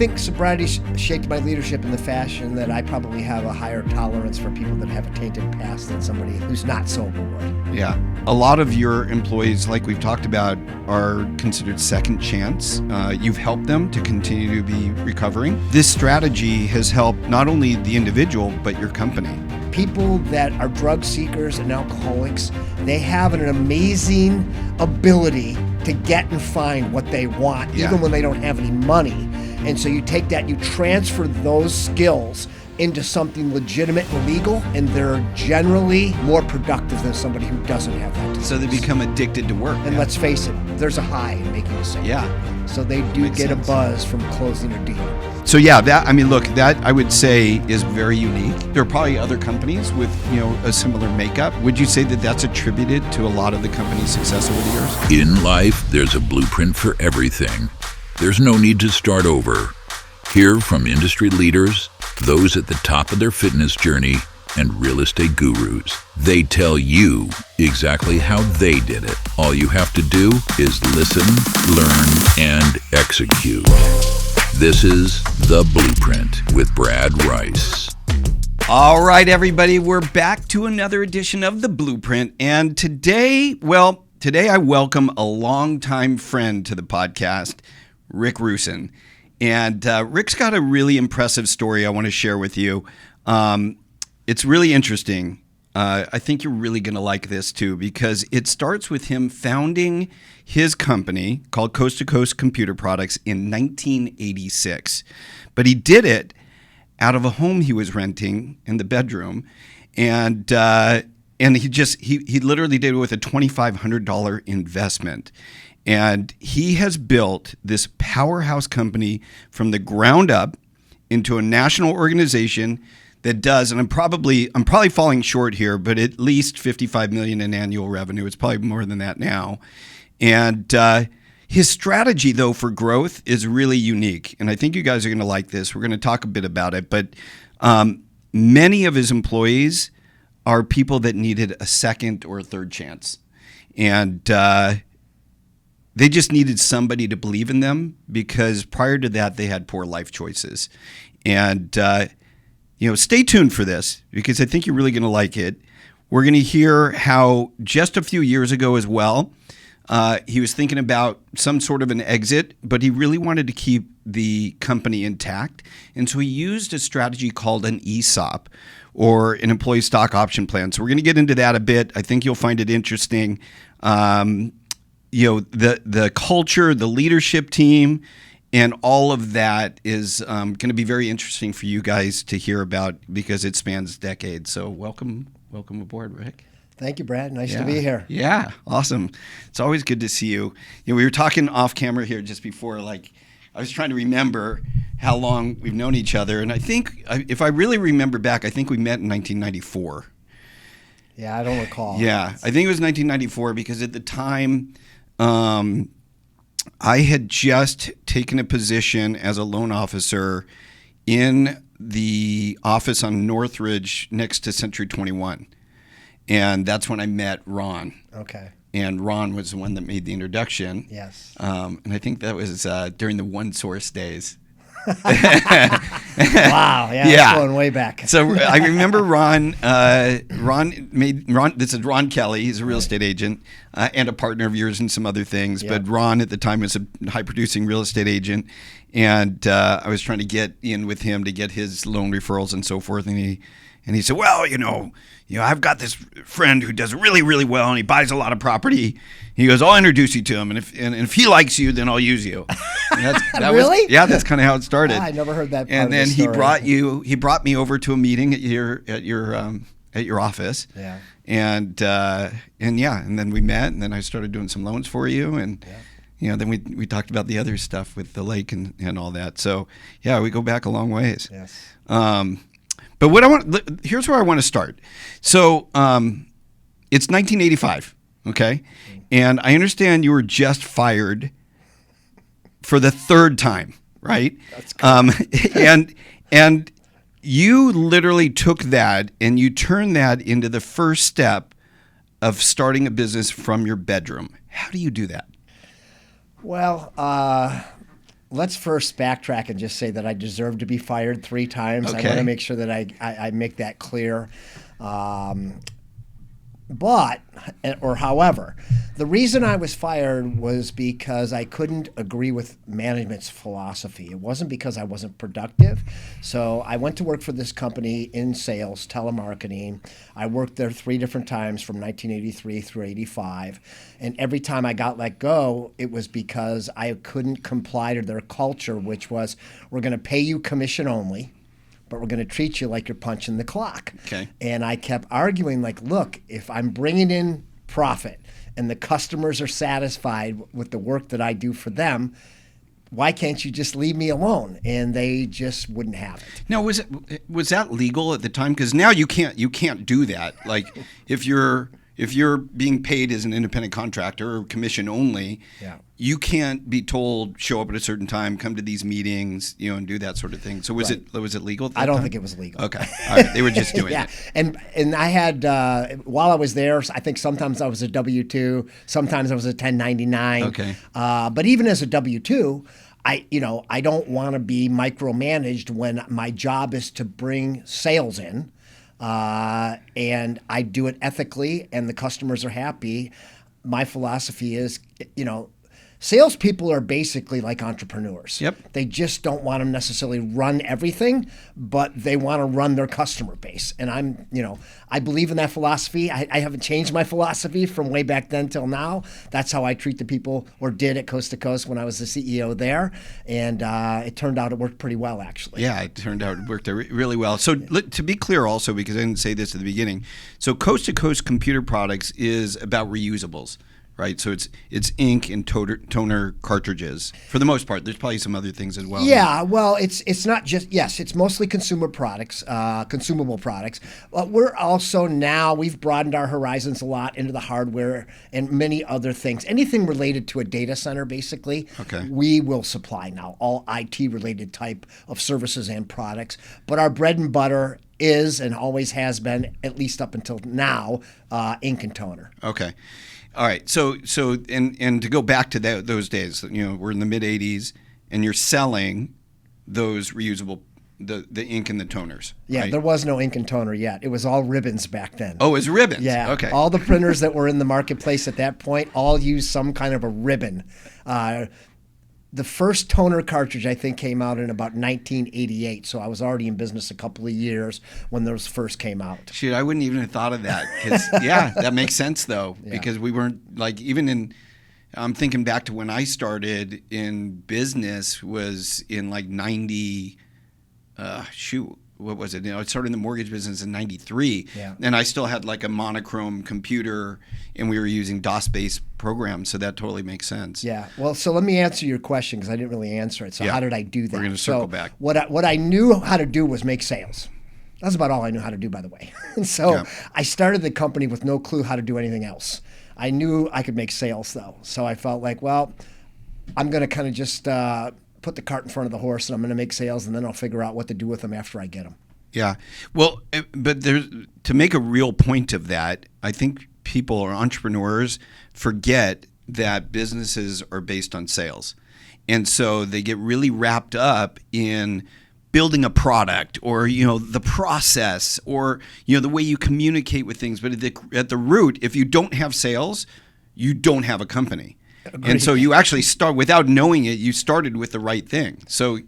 think sobriety shaped my leadership in the fashion that I probably have a higher tolerance for people that have a tainted past than somebody who's not sober would. Yeah. A lot of your employees, like we've talked about, are considered second chance. You've helped them to continue to be recovering. This strategy has helped not only the individual, but your company. People that are drug seekers and alcoholics, they have an amazing ability to get and find what they want, even when they don't have any money. And so you take that, you transfer those skills into something legitimate and legal, and they're generally more productive than somebody who doesn't have that. So they become addicted to work. And let's face it, there's a high in making a sale. Yeah. So they do get a buzz from closing a deal. So yeah, that I would say is very unique. There are probably other companies with, a similar makeup. Would you say that that's attributed to a lot of the company's success over the years? In life, there's a blueprint for everything. There's no need to start over. Hear from industry leaders, those at the top of their fitness journey, and real estate gurus. They tell you exactly how they did it. All you have to do is listen, learn, and execute. This is The Blueprint with Brad Rice. All right, everybody, we're back to another edition of The Blueprint. And today I welcome a longtime friend to the podcast, Rick Roussin. And Rick's got a really impressive story I want to share with you. It's really interesting. I think you're really going to like this too, because it starts with him founding his company called Coast to Coast Computer Products in 1986. But he did it out of a home he was renting in the bedroom, and he literally did it with a $2,500 investment. And he has built this powerhouse company from the ground up into a national organization that does, and I'm probably falling short here, but at least $55 million in annual revenue. It's probably more than that now. And his strategy, though, for growth is really unique. And I think you guys are going to like this. We're going to talk a bit about it. But many of his employees are people that needed a second or a third chance. And they just needed somebody to believe in them, because prior to that, they had poor life choices. And, stay tuned for this, because I think you're really going to like it. We're going to hear how just a few years ago as well, he was thinking about some sort of an exit, but he really wanted to keep the company intact. And so he used a strategy called an ESOP, or an employee stock option plan. So we're going to get into that a bit. I think you'll find it interesting. The culture, the leadership team, and all of that is going to be very interesting for you guys to hear about, because it spans decades. So welcome aboard, Rick. Thank you, Brad. Nice to be here. Yeah, awesome. It's always good to see you. We were talking off camera here just before, I was trying to remember how long we've known each other. And I think, if I really remember back, I think we met in 1994. Yeah, I don't recall. Yeah, I think it was 1994, because at the time, I had just taken a position as a loan officer in the office on Northridge next to Century 21. And that's when I met Ron. Okay. And Ron was the one that made the introduction. Yes. And I think that was during the One Source days. Wow. Yeah. That's going way back. So I remember Ron. This is Ron Kelly. He's a real estate agent and a partner of yours in some other things. But Ron at the time was a high producing real estate agent, and I was trying to get in with him to get his loan referrals and so forth. And he said, well, I've got this friend who does really, really well, and he buys a lot of property. He goes, I'll introduce you to him, and if he likes you, then I'll use you. Really? That's kind of how it started. I never heard that part And of then the story. he brought me over to a meeting at your office. Yeah. And then we met, and then I started doing some loans for you, and then we talked about the other stuff with the lake and all that. So we go back a long ways. Yes. But here's where I want to start. So it's 1985, okay? And I understand you were just fired for the third time, right? That's cool. And you literally took that and you turned that into the first step of starting a business from your bedroom. How do you do that? Well, let's first backtrack and just say that I deserve to be fired 3 times. Okay. I want to make sure that I make that clear. However, the reason I was fired was because I couldn't agree with management's philosophy. It wasn't because I wasn't productive. So I went to work for this company in sales, telemarketing. I worked there 3 different times from 1983 through 85. And every time I got let go, it was because I couldn't comply to their culture, which was, we're going to pay you commission only, but we're going to treat you like you're punching the clock. Okay. And I kept arguing, like, look, if I'm bringing in profit and the customers are satisfied with the work that I do for them, why can't you just leave me alone? And they just wouldn't have it. Now, was that legal at the time? Because now you can't do that. Like, if you're being paid as an independent contractor or commission only, you can't be told show up at a certain time, come to these meetings, and do that sort of thing. So was it legal at that I don't time? think it was legal. Okay, all right, they were just doing yeah. it. And I had while I was there, I think sometimes I was a W-2, sometimes I was a 1099. Okay. But even as a W-2, I don't want to be micromanaged when my job is to bring sales in. And I do it ethically, and the customers are happy. My philosophy is, salespeople are basically like entrepreneurs. Yep. They just don't want to necessarily run everything, but they want to run their customer base. And I believe in that philosophy. I haven't changed my philosophy from way back then till now. That's how I treat the people, or did at Coast to Coast when I was the CEO there. And it turned out it worked pretty well, actually. Yeah, it turned out it worked really well. So to be clear also, because I didn't say this at the beginning, so Coast to Coast Computer Products is about reusables. Right, so it's ink and toner cartridges for the most part. There's probably some other things as well. Yeah, well, it's not just, yes, it's mostly consumer products, consumable products. But we're also now, we've broadened our horizons a lot into the hardware and many other things. Anything related to a data center, basically, we will supply now, all IT-related type of services and products. But our bread and butter is, and always has been, at least up until now, ink and toner. Okay. All right, so and to go back to those days, we're in the mid '80s, and you're selling those reusable, the ink and the toners. Yeah, right? There was no ink and toner yet. It was all ribbons back then. Oh, it was ribbons. Yeah. Okay. All the printers that were in the marketplace at that point all used some kind of a ribbon. The first toner cartridge, I think, came out in about 1988, so I was already in business a couple of years when those first came out. Shoot, I wouldn't even have thought of that. 'Cause, yeah, that makes sense, though, because we weren't, like, even in, I'm thinking back to when I started in business was in, like, 90, what was it? I started in the mortgage business in 93, and I still had, like, a monochrome computer, and we were using DOS-based programs, so that totally makes sense. Yeah. Well, so let me answer your question, because I didn't really answer it. So how did I do that? We're going to circle back. What I knew how to do was make sales. That's about all I knew how to do, by the way. And so I started the company with no clue how to do anything else. I knew I could make sales, though. So I felt like, well, I'm going to kind of just put the cart in front of the horse, and I'm going to make sales, and then I'll figure out what to do with them after I get them. Yeah. Well, but to make a real point of that, I think people or entrepreneurs forget that businesses are based on sales. And so they get really wrapped up in building a product or, the process or, the way you communicate with things. But at the root, if you don't have sales, you don't have a company. Agreed. And so you actually start, without knowing it, you started with the right thing. So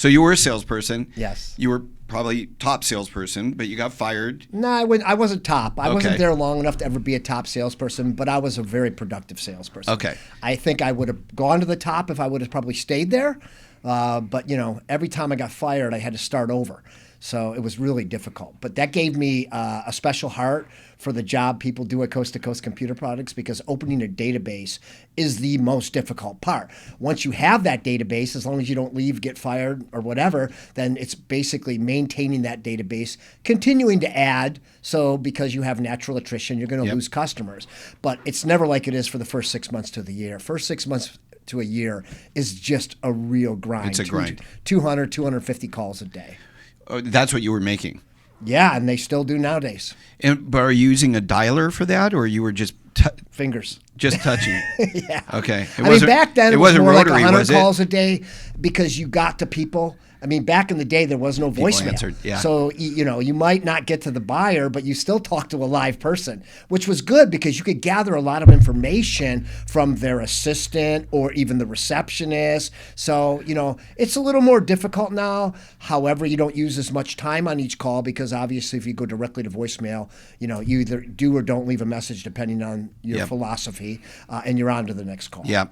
you were a salesperson. Yes. You were probably top salesperson, but you got fired. No, I wasn't top. I wasn't there long enough to ever be a top salesperson, but I was a very productive salesperson. Okay. I think I would have gone to the top if I would have probably stayed there. But, every time I got fired, I had to start over. So it was really difficult. But that gave me a special heart for the job people do at Coast to Coast Computer Products, because opening a database is the most difficult part. Once you have that database, as long as you don't leave, get fired, or whatever, then it's basically maintaining that database, continuing to add. So because you have natural attrition, you're going to lose customers. But it's never like it is for the first 6 months to the year. First 6 months to a year is just a real grind. It's a grind. 200, 250 calls a day. Oh, that's what you were making. Yeah, and they still do nowadays. But are you using a dialer for that, or you were just Fingers. Just touching. Yeah. Okay. I mean, back then it was more rotary, like 100 was it? calls a day because you got to people. I mean, back in the day, there was no voicemail. Answered, yeah. So, you might not get to the buyer, but you still talk to a live person, which was good because you could gather a lot of information from their assistant or even the receptionist. So, it's a little more difficult now. However, you don't use as much time on each call because obviously if you go directly to voicemail, you either do or don't leave a message depending on your philosophy, and you're on to the next call. Yeah.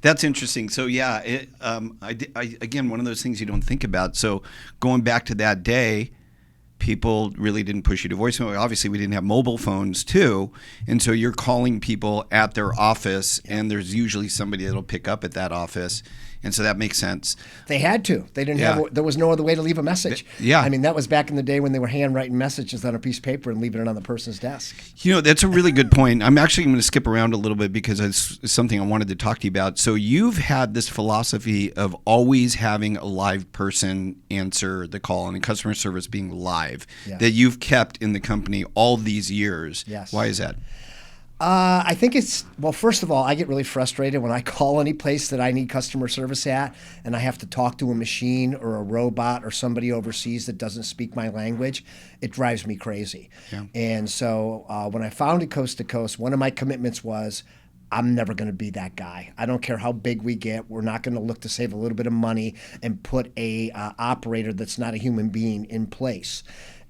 That's interesting. So, again, one of those things you don't think about. So going back to that day, people really didn't push you to voicemail. Obviously, we didn't have mobile phones too. And so you're calling people at their office, and there's usually somebody that'll pick up at that office. And so that makes sense. They had to. They didn't have. There was no other way to leave a message. Yeah. I mean, that was back in the day when they were handwriting messages on a piece of paper and leaving it on the person's desk. That's a really good point. I'm actually going to skip around a little bit because it's something I wanted to talk to you about. So you've had this philosophy of always having a live person answer the call and customer service being live that you've kept in the company all these years. Yes. Why is that? I think first of all, I get really frustrated when I call any place that I need customer service at and I have to talk to a machine or a robot or somebody overseas that doesn't speak my language. It drives me crazy. Yeah. And so when I founded Coast to Coast, one of my commitments was I'm never going to be that guy. I don't care how big we get. We're not going to look to save a little bit of money and put a operator that's not a human being in place.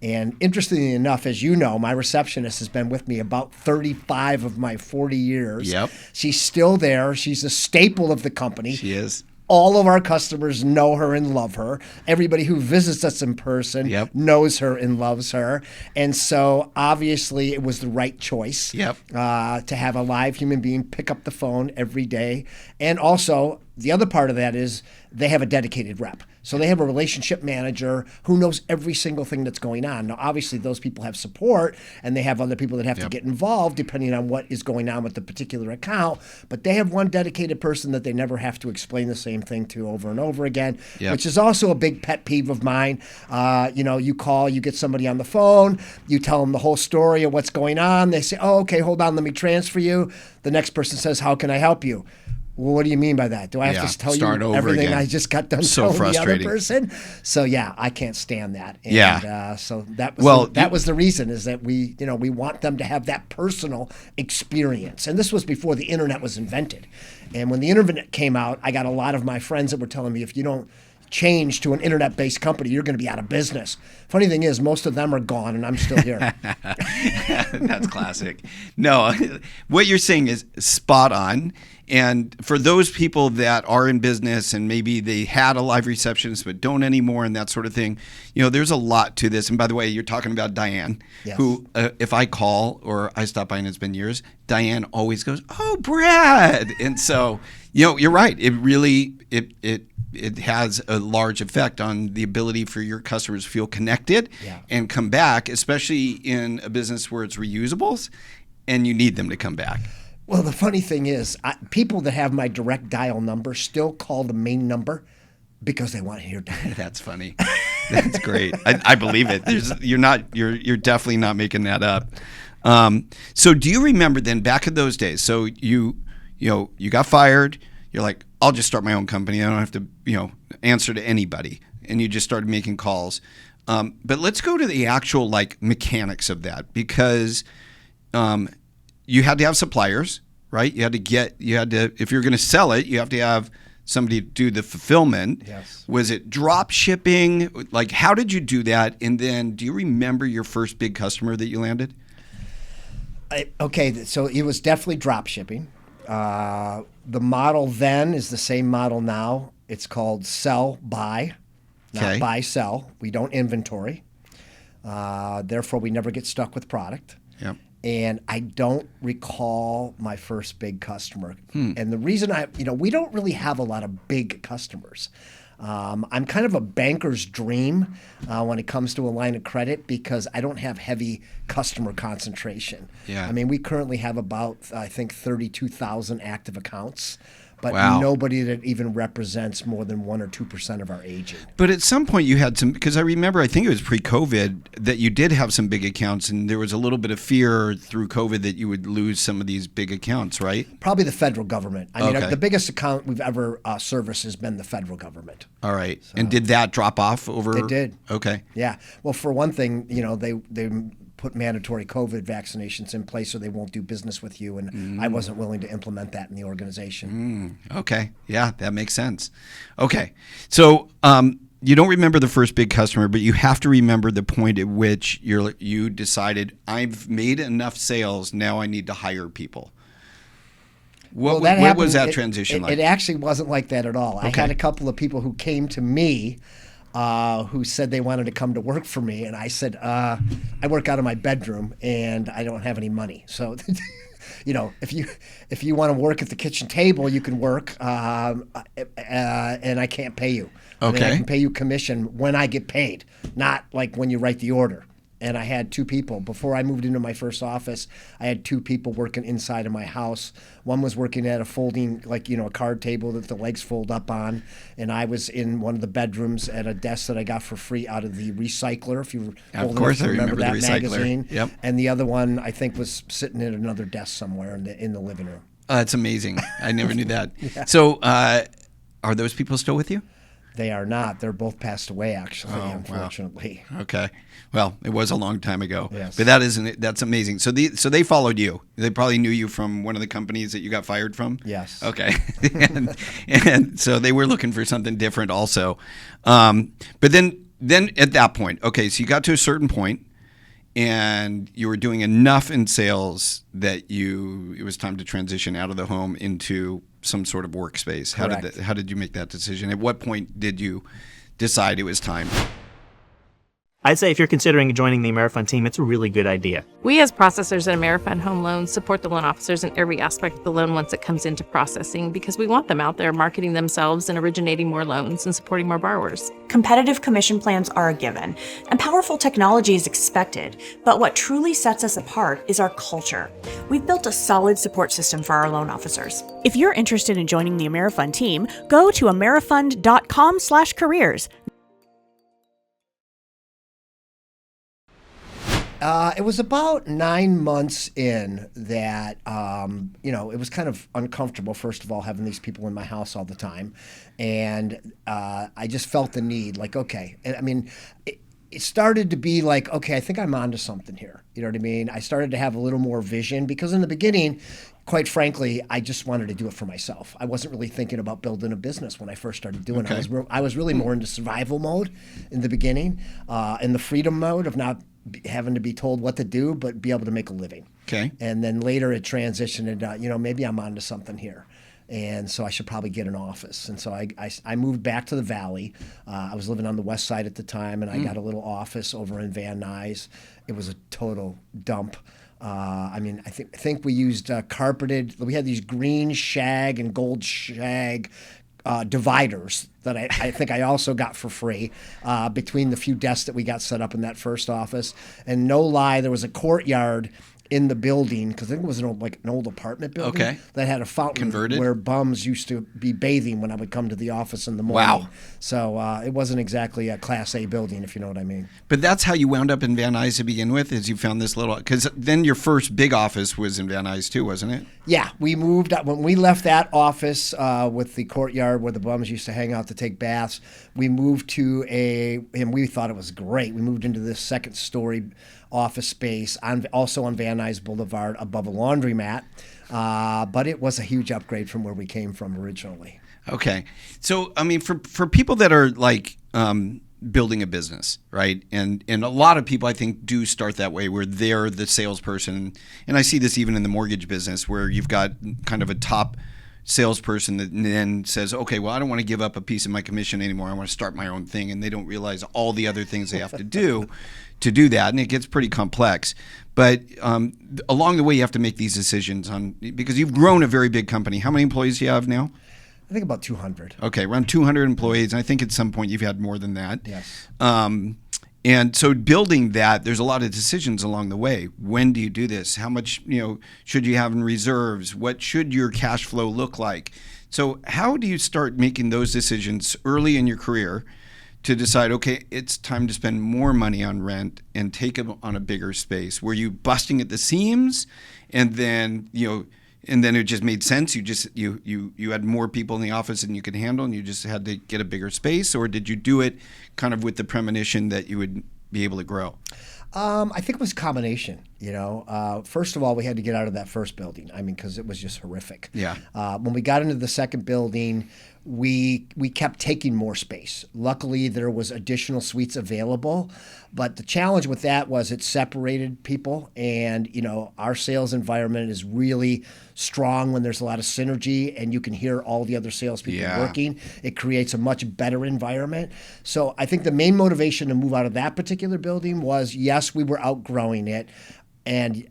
And interestingly enough, as you know, my receptionist has been with me about 35 of my 40 years. Yep. She's still there. She's a staple of the company. She is. All of our customers know her and love her. Everybody who visits us in person knows her and loves her. And so obviously it was the right choice to have a live human being pick up the phone every day. And also the other part of that is they have a dedicated rep. So they have a relationship manager who knows every single thing that's going on. Now, obviously, those people have support, and they have other people that have to get involved depending on what is going on with the particular account. But they have one dedicated person that they never have to explain the same thing to over and over again, which is also a big pet peeve of mine. You call, you get somebody on the phone, you tell them the whole story of what's going on. They say, oh, okay, hold on, let me transfer you. The next person says, how can I help you? Well, what do you mean by that? Do I have to tell you everything again. I just got done telling the other person? So I can't stand that. And, so that was the reason is that we want them to have that personal experience. And this was before the internet was invented. And when the internet came out, I got a lot of my friends that were telling me if you don't change to an internet-based company, you're going to be out of business. Funny thing is, most of them are gone, and I'm still here. That's classic. No, what you're saying is spot on. And for those people that are in business and maybe they had a live receptionist but don't anymore and that sort of thing, there's a lot to this. And by the way, you're talking about Diane, who if I call or I stop by and it's been years, Diane always goes, "Oh, Brad." And so, you're right. It really it has a large effect on the ability for your customers to feel connected and come back, especially in a business where it's reusables and you need them to come back. Well, the funny thing is, people that have my direct dial number still call the main number because they want to hear that. That's funny. That's great. I believe it. You're definitely not making that up. So do you remember then back in those days? So you got fired. You're like, I'll just start my own company. I don't have to answer to anybody. And you just started making calls. But let's go to the actual mechanics of that because. You had to have suppliers, right? You had to, if you're going to sell it, you have to have somebody do the fulfillment. Yes. Was it drop shipping? How did you do that? And then do you remember your first big customer that you landed? So it was definitely drop shipping. The model then is the same model now. It's called sell, buy, not buy, sell. We don't inventory. Therefore, we never get stuck with product. Yep. And I don't recall my first big customer. And the reason we don't really have a lot of big customers. I'm kind of a banker's dream when it comes to a line of credit because I don't have heavy customer concentration. Yeah. I mean, we currently have about, I think, 32,000 active accounts. but Wow. nobody that even represents more than 1 or 2% of our agent. But at some point you had some, because I remember, I think it was pre-COVID, that you did have some big accounts, and there was a little bit of fear through COVID that you would lose some of these big accounts, right? Probably the federal government. I mean, Okay. the biggest account we've ever serviced has been the federal government. All right. And did that drop off over? It did. Okay. Yeah. Well, for one thing, they put mandatory COVID vaccinations in place so they won't do business with you, and I wasn't willing to implement that in the organization. Okay. Yeah, that makes sense. Okay. So you don't remember the first big customer, but you have to remember the point at which you decided, I've made enough sales, now I need to hire people. What was that transition like? It actually wasn't like that at all. Okay. I had a couple of people who came to me who said they wanted to come to work for me, and I said, I work out of my bedroom and I don't have any money. So, if you want to work at the kitchen table, you can work, and I can't pay you. I mean, Okay. I can pay you commission when I get paid, not like when you write the order. And I had 2 people. Before I moved into my first office, I had 2 people working inside of my house. One was working at a folding, a card table that the legs fold up on. And I was in one of the bedrooms at a desk that I got for free out of the Recycler, if you Of course, I remember the that Recycler. magazine. Yep. And the other one, I think, was sitting at another desk somewhere in the living room. That's amazing. I never knew that. So are those people still with you? They are not. They're both passed away, actually, Oh, wow. unfortunately. Okay. Well, it was a long time ago. Yes. But that's amazing. So they followed you. They probably knew you from one of the companies that you got fired from? Yes. Okay. and so they were looking for something different also. But then at that point, okay, so you got to a certain point and you were doing enough in sales that it was time to transition out of the home into some sort of workspace. Correct. How did you make that decision? At what point did you decide it was time? I'd say if you're considering joining the AmeriFund team, it's a really good idea. We as processors at AmeriFund Home Loans support the loan officers in every aspect of the loan once it comes into processing because we want them out there marketing themselves and originating more loans and supporting more borrowers. Competitive commission plans are a given, and powerful technology is expected, but what truly sets us apart is our culture. We've built a solid support system for our loan officers. If you're interested in joining the AmeriFund team, go to amerifund.com/careers. It was about 9 months in that, it was kind of uncomfortable, first of all, having these people in my house all the time. And I just felt the need, like, okay. And I mean, it started to be like, okay, I think I'm onto something here. You know what I mean? I started to have a little more vision because in the beginning, quite frankly, I just wanted to do it for myself. I wasn't really thinking about building a business when I first started doing it. I was really more into survival mode in the beginning, in the freedom mode of not having to be told what to do, but be able to make a living. Okay. And then later it transitioned into, maybe I'm onto something here. And so I should probably get an office. And so I moved back to the Valley. I was living on the west side at the time, and I got a little office over in Van Nuys. It was a total dump. I think we used carpeted. We had these green shag and gold shag dividers that I think I also got for free between the few desks that we got set up in that first office. And no lie, there was a courtyard in the building, because I think it was an old apartment building that had a fountain Converted? where bums used to be bathing when I would come to the office in the morning. Wow. So it wasn't exactly a Class A building, if you know what I mean. But that's how you wound up in Van Nuys to begin with, is you found this little, because then your first big office was in Van Nuys too, wasn't it? Yeah, we moved when we left that office with the courtyard where the bums used to hang out to take baths. We moved to and we thought it was great. We moved into this second story office space also on Van Nuys Boulevard above a laundromat, but it was a huge upgrade from where we came from originally. Okay, so I mean, for people that are like building a business, right? And a lot of people I think do start that way, where they're the salesperson. And I see this even in the mortgage business, where you've got kind of a top salesperson that then says, okay, well, I don't want to give up a piece of my commission anymore. I want to start my own thing. And they don't realize all the other things they have to do to do that. And it gets pretty complex. But along the way, you have to make these decisions because you've grown a very big company. How many employees do you have now? I think about 200. Okay, around 200 employees. And I think at some point you've had more than that. Yes. And so building that, there's a lot of decisions along the way. When do you do this? How much, should you have in reserves? What should your cash flow look like? So how do you start making those decisions early in your career to decide, okay, it's time to spend more money on rent and take it on a bigger space? Were you busting at the seams, and then it just made sense? You had more people in the office than you could handle, and you just had to get a bigger space, or did you do it kind of with the premonition that you would be able to grow? I think it was a combination. First of all, we had to get out of that first building. I mean, because it was just horrific. Yeah. When we got into the second building, we kept taking more space. Luckily, there was additional suites available, but the challenge with that was it separated people, and our sales environment is really strong when there's a lot of synergy and you can hear all the other salespeople working. It creates a much better environment. So I think the main motivation to move out of that particular building was, yes, we were outgrowing it. And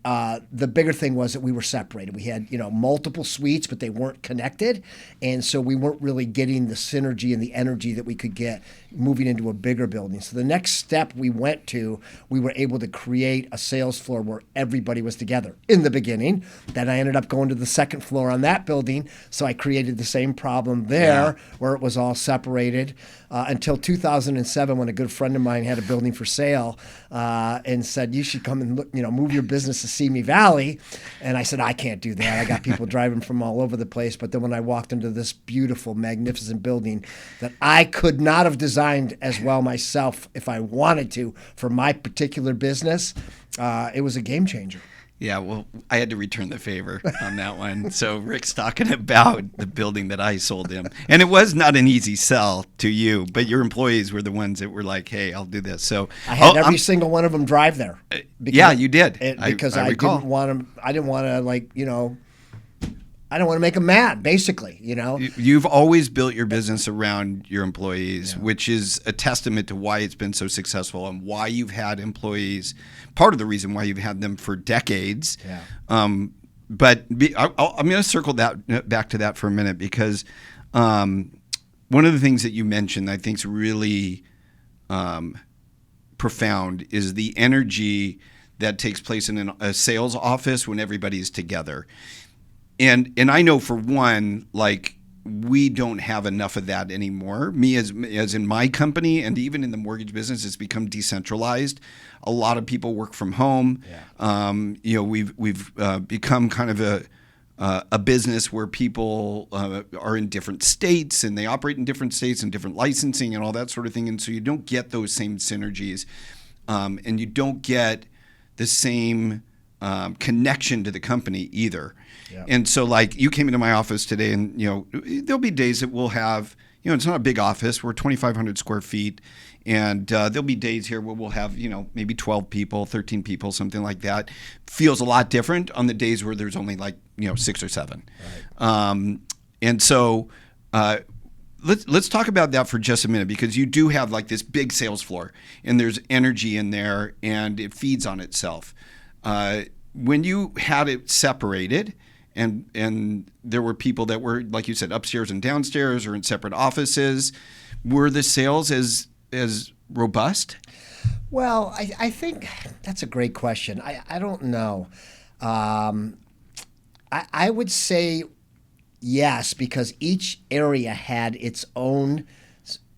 the bigger thing was that we were separated. We had, multiple suites, but they weren't connected. And so we weren't really getting the synergy and the energy that we could get moving into a bigger building. So the next step we went to, we were able to create a sales floor where everybody was together in the beginning. Then I ended up going to the second floor on that building. So I created the same problem there where it was all separated until 2007, when a good friend of mine had a building for sale and said, you should come and look, move your business to Simi Valley. And I said, I can't do that. I got people driving from all over the place. But then when I walked into this beautiful, magnificent building that I could not have designed as well myself if I wanted to for my particular business, it was a game changer. Yeah, well, I had to return the favor on that one. So Rick's talking about the building that I sold him. And it was not an easy sell to you, but your employees were the ones that were like, hey, I'll do this. So I had every single one of them drive there. Yeah, you did. Because I didn't want them, I didn't want to I don't want to make them mad, basically, You've always built your business around your employees, which is a testament to why it's been so successful and why you've had employees, part of the reason why you've had them for decades. Yeah. But I'm going to circle that back to that for a minute, because one of the things that you mentioned I think is really profound is the energy that takes place in a sales office when everybody's together. And I know, for one, we don't have enough of that anymore. Me as in my company, and even in the mortgage business, it's become decentralized. A lot of people work from home. Yeah. We've become kind of a business where people are in different states, and they operate in different states and different licensing and all that sort of thing. And so you don't get those same synergies, and you don't get the same connection to the company either. Yep. And so you came into my office today, and there'll be days that we'll have, it's not a big office. We're 2,500 square feet, and there'll be days here where we'll have, maybe 12 people, 13 people, something like that. Feels a lot different on the days where there's only 6 or 7. Right. And so let's talk about that for just a minute, because you do have this big sales floor, and there's energy in there, and it feeds on itself. When you had it separated, and there were people that were, like you said, upstairs and downstairs or in separate offices, were the sales as robust? Well, I think that's a great question. I don't know. I would say yes, because each area had its own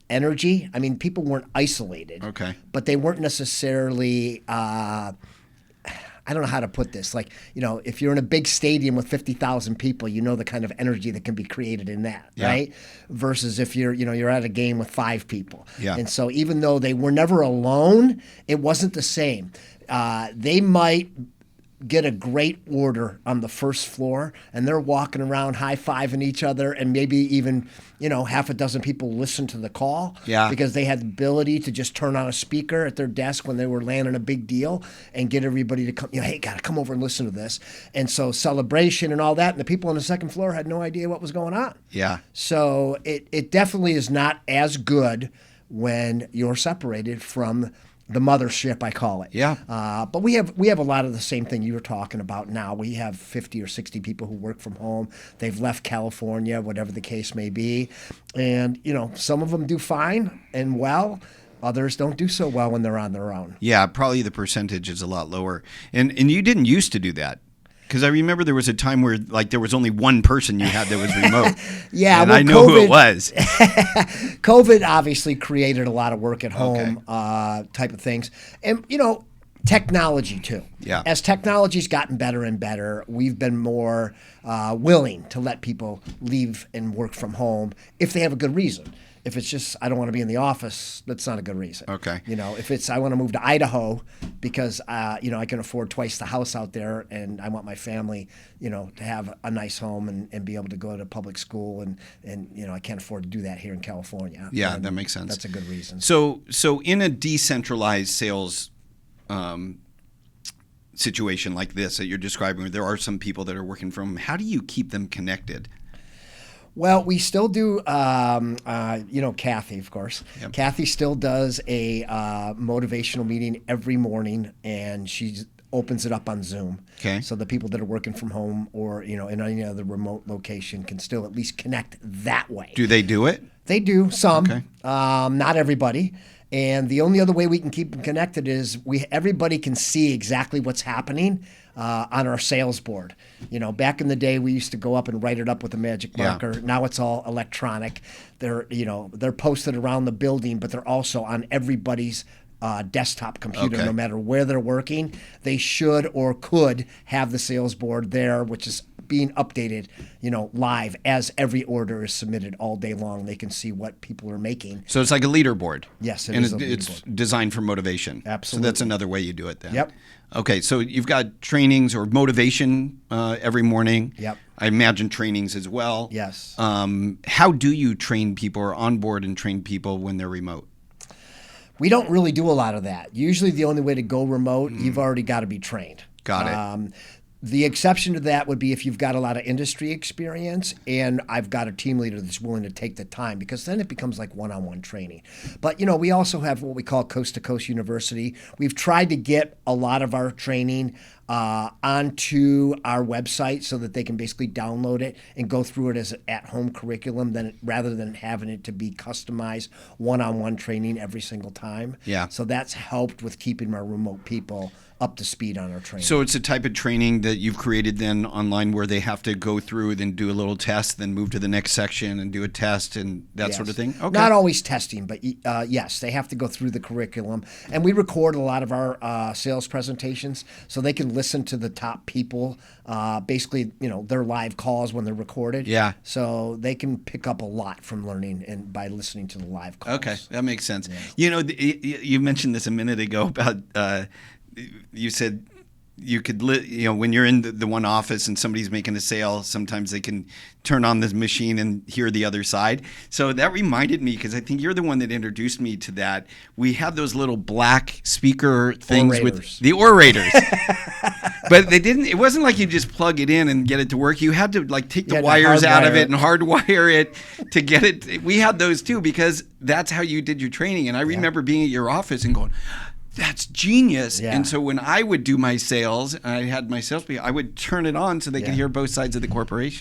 energy. I mean, people weren't isolated. Okay. But they weren't necessarily I don't know how to put this. If you're in a big stadium with 50,000 people, the kind of energy that can be created in that, right? Versus if you're at a game with 5 people. Yeah. And so even though they were never alone, it wasn't the same. They might get a great order on the first floor, and they're walking around high-fiving each other, and maybe even, half a dozen people listen to the call because they had the ability to just turn on a speaker at their desk when they were landing a big deal and get everybody to come, hey, gotta come over and listen to this. And so celebration and all that, and the people on the second floor had no idea what was going on. Yeah. So it definitely is not as good when you're separated from the mothership, I call it. Yeah. But we have a lot of the same thing you were talking about now. We have 50 or 60 people who work from home. They've left California, whatever the case may be. And, some of them do fine and well. Others don't do so well when they're on their own. Yeah, probably the percentage is a lot lower. And you didn't used to do that. Because I remember there was a time where like there was only one person you had that was remote. Yeah, and well, I know who it was. COVID obviously created a lot of work at home type of things. And, technology too. Yeah. As technology's gotten better and better, we've been more willing to let people leave and work from home if they have a good reason. If it's just, I don't want to be in the office, that's not a good reason. Okay. If it's, I want to move to Idaho because, I can afford twice the house out there and I want my family, to have a nice home and be able to go to public school and I can't afford to do that here in California. Yeah, And that makes sense. That's a good reason. So in a decentralized sales situation like this that you're describing, where there are some people that are working from home, how do you keep them connected? Well, we still do, Kathy, of course. Yep. Kathy still does a motivational meeting every morning, and she opens it up on Zoom. Okay. So the people that are working from home or, in any other remote location can still at least connect that way. Do they do it? They do, some. Okay. Not everybody. And the only other way we can keep them connected is everybody can see exactly what's happening on our sales board. Back in the day, we used to go up and write it up with a magic marker. Yeah. Now it's all electronic. They're posted around the building, but they're also on everybody's desktop computer. Okay. No matter where they're working, they should or could have the sales board there, which is being updated, live as every order is submitted all day long. They can see what people are making. So it's like a leaderboard. Yes, it and is a it's leaderboard. designed for motivation. Absolutely. So that's another way you do it then. Yep. Okay, so you've got trainings or motivation every morning. Yep. I imagine trainings as well. Yes. How do you train people or onboard and train people when they're remote? We don't really do a lot of that. Usually the only way to go remote, you've already got to be trained. Got it. The exception to that would be if you've got a lot of industry experience and I've got a team leader that's willing to take the time, because then it becomes like one-on-one training. But, we also have what we call Coast to Coast University. We've tried to get a lot of our training onto our website so that they can basically download it and go through it as an at-home curriculum rather than having it to be customized one-on-one training every single time. Yeah. So that's helped with keeping our remote people up to speed on our training. So it's a type of training that you've created then online where they have to go through, then do a little test, then move to the next section and do a test and that sort of thing? Okay. Not always testing, but yes, they have to go through the curriculum. And we record a lot of our sales presentations so they can listen to the top people, basically, their live calls when they're recorded. Yeah. So they can pick up a lot from learning and by listening to the live calls. Okay, that makes sense. Yeah. You mentioned this a minute ago about you said you could, when you're in the one office and somebody's making a sale, sometimes they can turn on the machine and hear the other side. So that reminded me, because I think you're the one that introduced me to that. We had those little black speaker things with the orators. But it wasn't like you just plug it in and get it to work. You had to take the wires out of it and hardwire it to get it. We had those too, because that's how you did your training. And I remember being at your office and going, that's genius. Yeah. And so when I would do my sales, and I had my salespeople, I would turn it on so they could hear both sides of the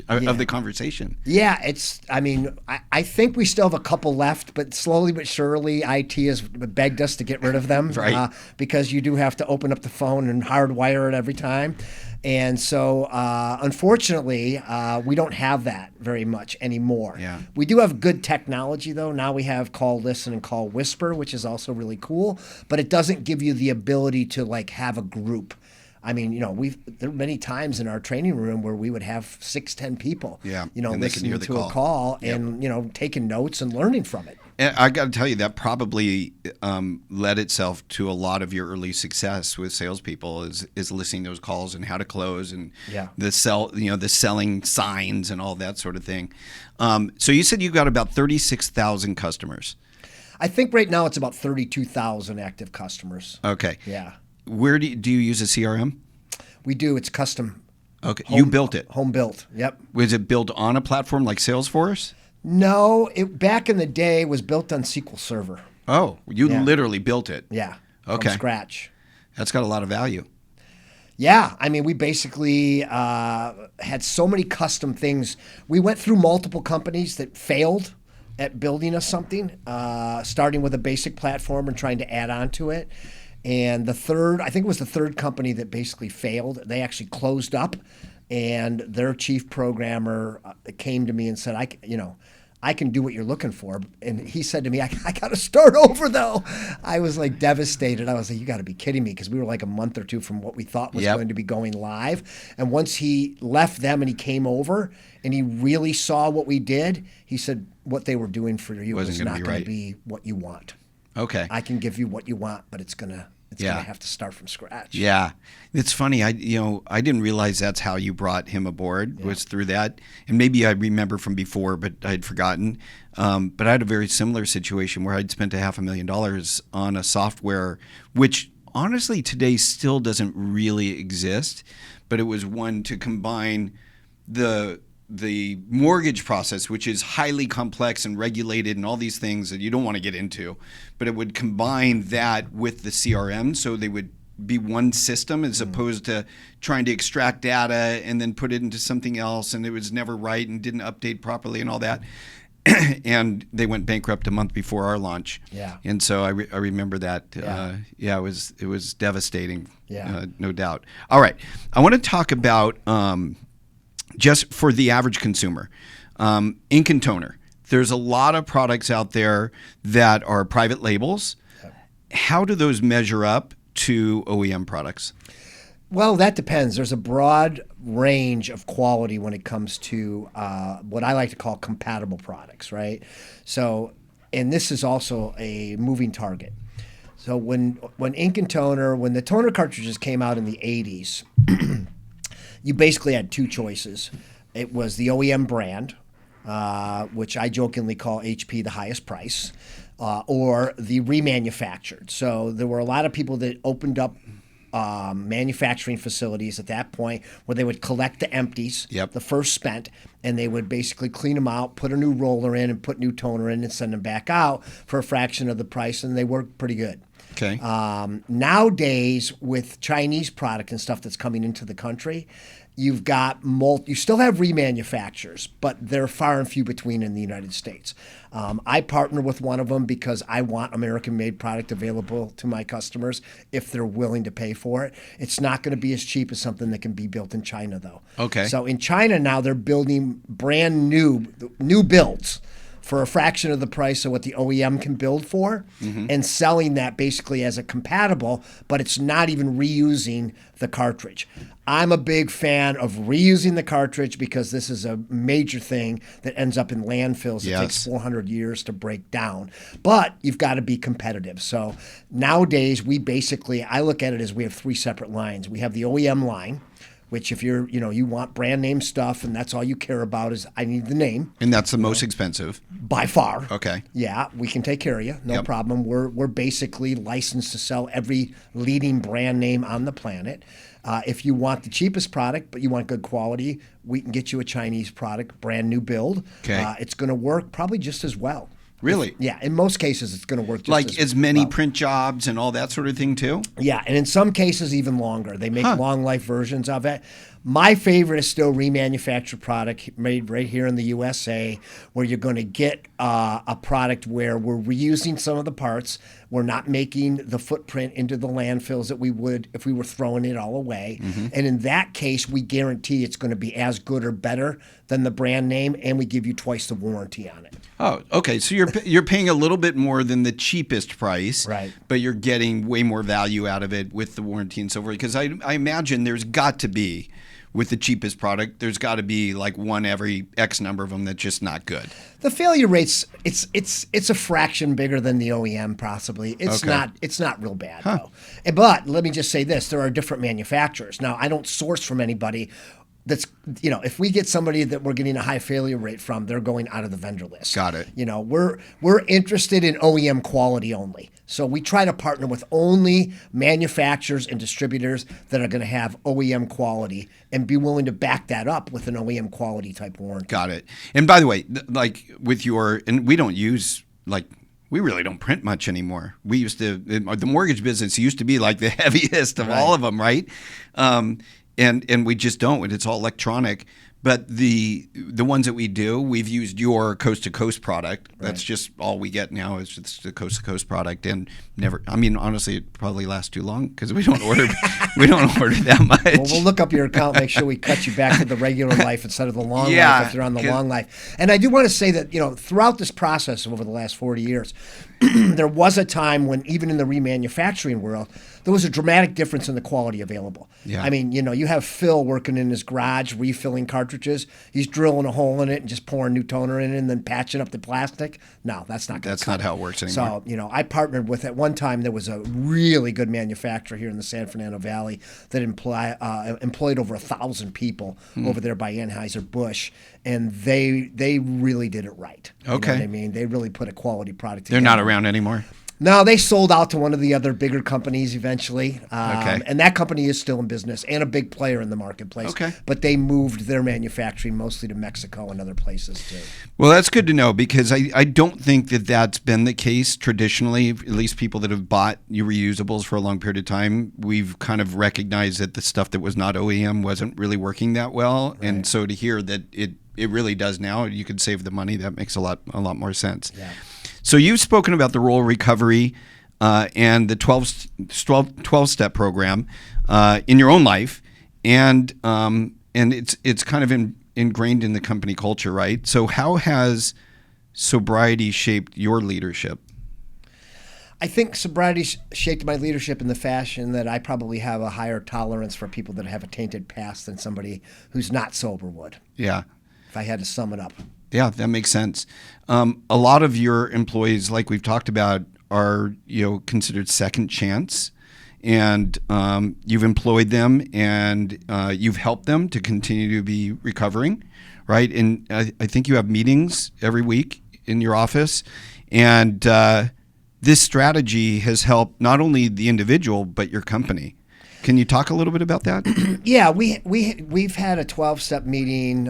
of the conversation. Yeah, I think we still have a couple left, but slowly but surely IT has begged us to get rid of them. Right. Because you do have to open up the phone and hardwire it every time. And so, unfortunately, we don't have that very much anymore. Yeah. We do have good technology, though. Now we have Call Listen and Call Whisper, which is also really cool. But it doesn't give you the ability to have a group. I mean, there are many times in our training room where we would have 6-10 people. Yeah, and they can hear listening the to call. a call Yep. and taking notes and learning from it. And I got to tell you, that probably led itself to a lot of your early success with salespeople is listening to those calls and how to close and the selling signs and all that sort of thing. So you said you got about 36,000 customers. I think right now it's about 32,000 active customers. Okay. Yeah. Where do you use a CRM? We do. It's custom. Okay. You built it. Home built. Yep. Was it built on a platform like Salesforce? No, it back in the day was built on SQL Server. Oh, you literally built it. Yeah. Okay. From scratch. That's got a lot of value. Yeah, I mean, we basically had so many custom things. We went through multiple companies that failed at building us something, starting with a basic platform and trying to add on to it. And I think it was the third company that basically failed. They actually closed up, and their chief programmer came to me and said, I can do what you're looking for. And he said to me, I got to start over, though. I was like devastated. I was like, you got to be kidding me, because we were like a month or two from what we thought was going to be going live. And once he left them and he came over and he really saw what we did, he said, what they were doing for you was not going to be what you want. Okay. I can give you what you want, but it's gonna have to start from scratch. Yeah, it's funny. I didn't realize that's how you brought him aboard, was through that. And maybe I remember from before, but I'd forgotten. But I had a very similar situation where I'd spent $500,000 on a software, which honestly today still doesn't really exist. But it was one to combine the mortgage process, which is highly complex and regulated and all these things that you don't want to get into, but it would combine that with the CRM, so they would be one system as opposed to trying to extract data and then put it into something else, and it was never right and didn't update properly and all that. And they went bankrupt a month before our launch. Yeah. And so I remember that. It was devastating. Yeah. No doubt. All right. I want to talk about just for the average consumer, ink and toner. There's a lot of products out there that are private labels. How do those measure up to OEM products? Well, that depends. There's a broad range of quality when it comes to what I like to call compatible products, right? So, and this is also a moving target. So when ink and toner, when the toner cartridges came out in the 80s, you basically had two choices. It was the OEM brand, which I jokingly call HP the highest price, or the remanufactured. So there were a lot of people that opened up manufacturing facilities at that point where they would collect the empties, the first spent, and they would basically clean them out, put a new roller in and put new toner in and send them back out for a fraction of the price, and they worked pretty good. Okay. Nowadays, with Chinese product and stuff that's coming into the country, you've got you still have remanufacturers, but they're far and few between in the United States. I partner with one of them because I want American-made product available to my customers if they're willing to pay for it. It's not going to be as cheap as something that can be built in China, though. Okay. So in China now, they're building brand new builds for a fraction of the price of what the OEM can build for, and selling that basically as a compatible, but it's not even reusing the cartridge. I'm a big fan of reusing the cartridge because this is a major thing that ends up in landfills. It takes 400 years to break down, but you've got to be competitive. So nowadays, I look at it as we have three separate lines. We have the OEM line, which if you want brand name stuff and that's all you care about is I need the name. And that's the most expensive. By far. Okay. Yeah, we can take care of you. No problem. We're basically licensed to sell every leading brand name on the planet. If you want the cheapest product, but you want good quality, we can get you a Chinese product, brand new build. Okay. It's going to work probably just as well. Really? Yeah, in most cases, it's going to work just like as many print jobs and all that sort of thing too? Yeah, and in some cases even longer. They make long life versions of it. My favorite is still remanufactured product made right here in the USA, where you're going to get a product where we're reusing some of the parts. We're not making the footprint into the landfills that we would if we were throwing it all away. And in that case, we guarantee it's going to be as good or better than the brand name, and we give you twice the warranty on it. Oh, okay. So you're paying a little bit more than the cheapest price, right? But you're getting way more value out of it with the warranty and so forth. Because I imagine there's got to be, with the cheapest product, there's got to be like one every X number of them that's just not good. The failure rates, it's a fraction bigger than the OEM possibly. It's not real bad though. But let me just say this: there are different manufacturers. Now, I don't source from anybody. That's, if we get somebody that we're getting a high failure rate from, they're going out of the vendor list. Got it. We're interested in OEM quality only. So we try to partner with only manufacturers and distributors that are going to have OEM quality and be willing to back that up with an OEM quality type warranty. Got it. And by the way, like with and we don't use, we really don't print much anymore. We used to, the mortgage business used to be like the heaviest of all of them, right? And we just don't. It's all electronic. But the ones that we do, we've used your coast to coast product. That's just all we get now is just the coast to coast product, and never. I mean, honestly, it probably lasts too long because we don't order that much. Well, we'll look up your account, make sure we cut you back to the regular life instead of the long life if they're on the long life. And I do want to say that throughout this process over the last 40 years, there was a time when even in the remanufacturing world, there was a dramatic difference in the quality available. Yeah. I mean, you have Phil working in his garage refilling cartridges. He's drilling a hole in it and just pouring new toner in it and then patching up the plastic. No, that's not going to That's not how it works anymore. So, I partnered with, at one time, there was a really good manufacturer here in the San Fernando Valley that employed over 1,000 people over there by Anheuser-Busch, and they really did it right. Okay. You know what I mean? They really put a quality product They're together. not around anymore. No, they sold out to one of the other bigger companies eventually. Okay. And that company is still in business and a big player in the marketplace. Okay. But they moved their manufacturing mostly to Mexico and other places too. Well, that's good to know because I don't think that that's been the case traditionally. At least people that have bought your reusables for a long period of time, we've kind of recognized that the stuff that was not OEM wasn't really working that well. Right. And so to hear that it really does now, you can save the money, that makes a lot more sense. Yeah. So you've spoken about the role recovery and the 12-step program in your own life, and it's kind of ingrained in the company culture, right? So how has sobriety shaped your leadership? I think sobriety shaped my leadership in the fashion that I probably have a higher tolerance for people that have a tainted past than somebody who's not sober would. Yeah. If I had to sum it up. Yeah, that makes sense. A lot of your employees, like we've talked about, are considered second chance, and you've employed them and you've helped them to continue to be recovering, right? And I think you have meetings every week in your office, and this strategy has helped not only the individual but your company. Can you talk a little bit about that? Yeah, we've had a 12-step meeting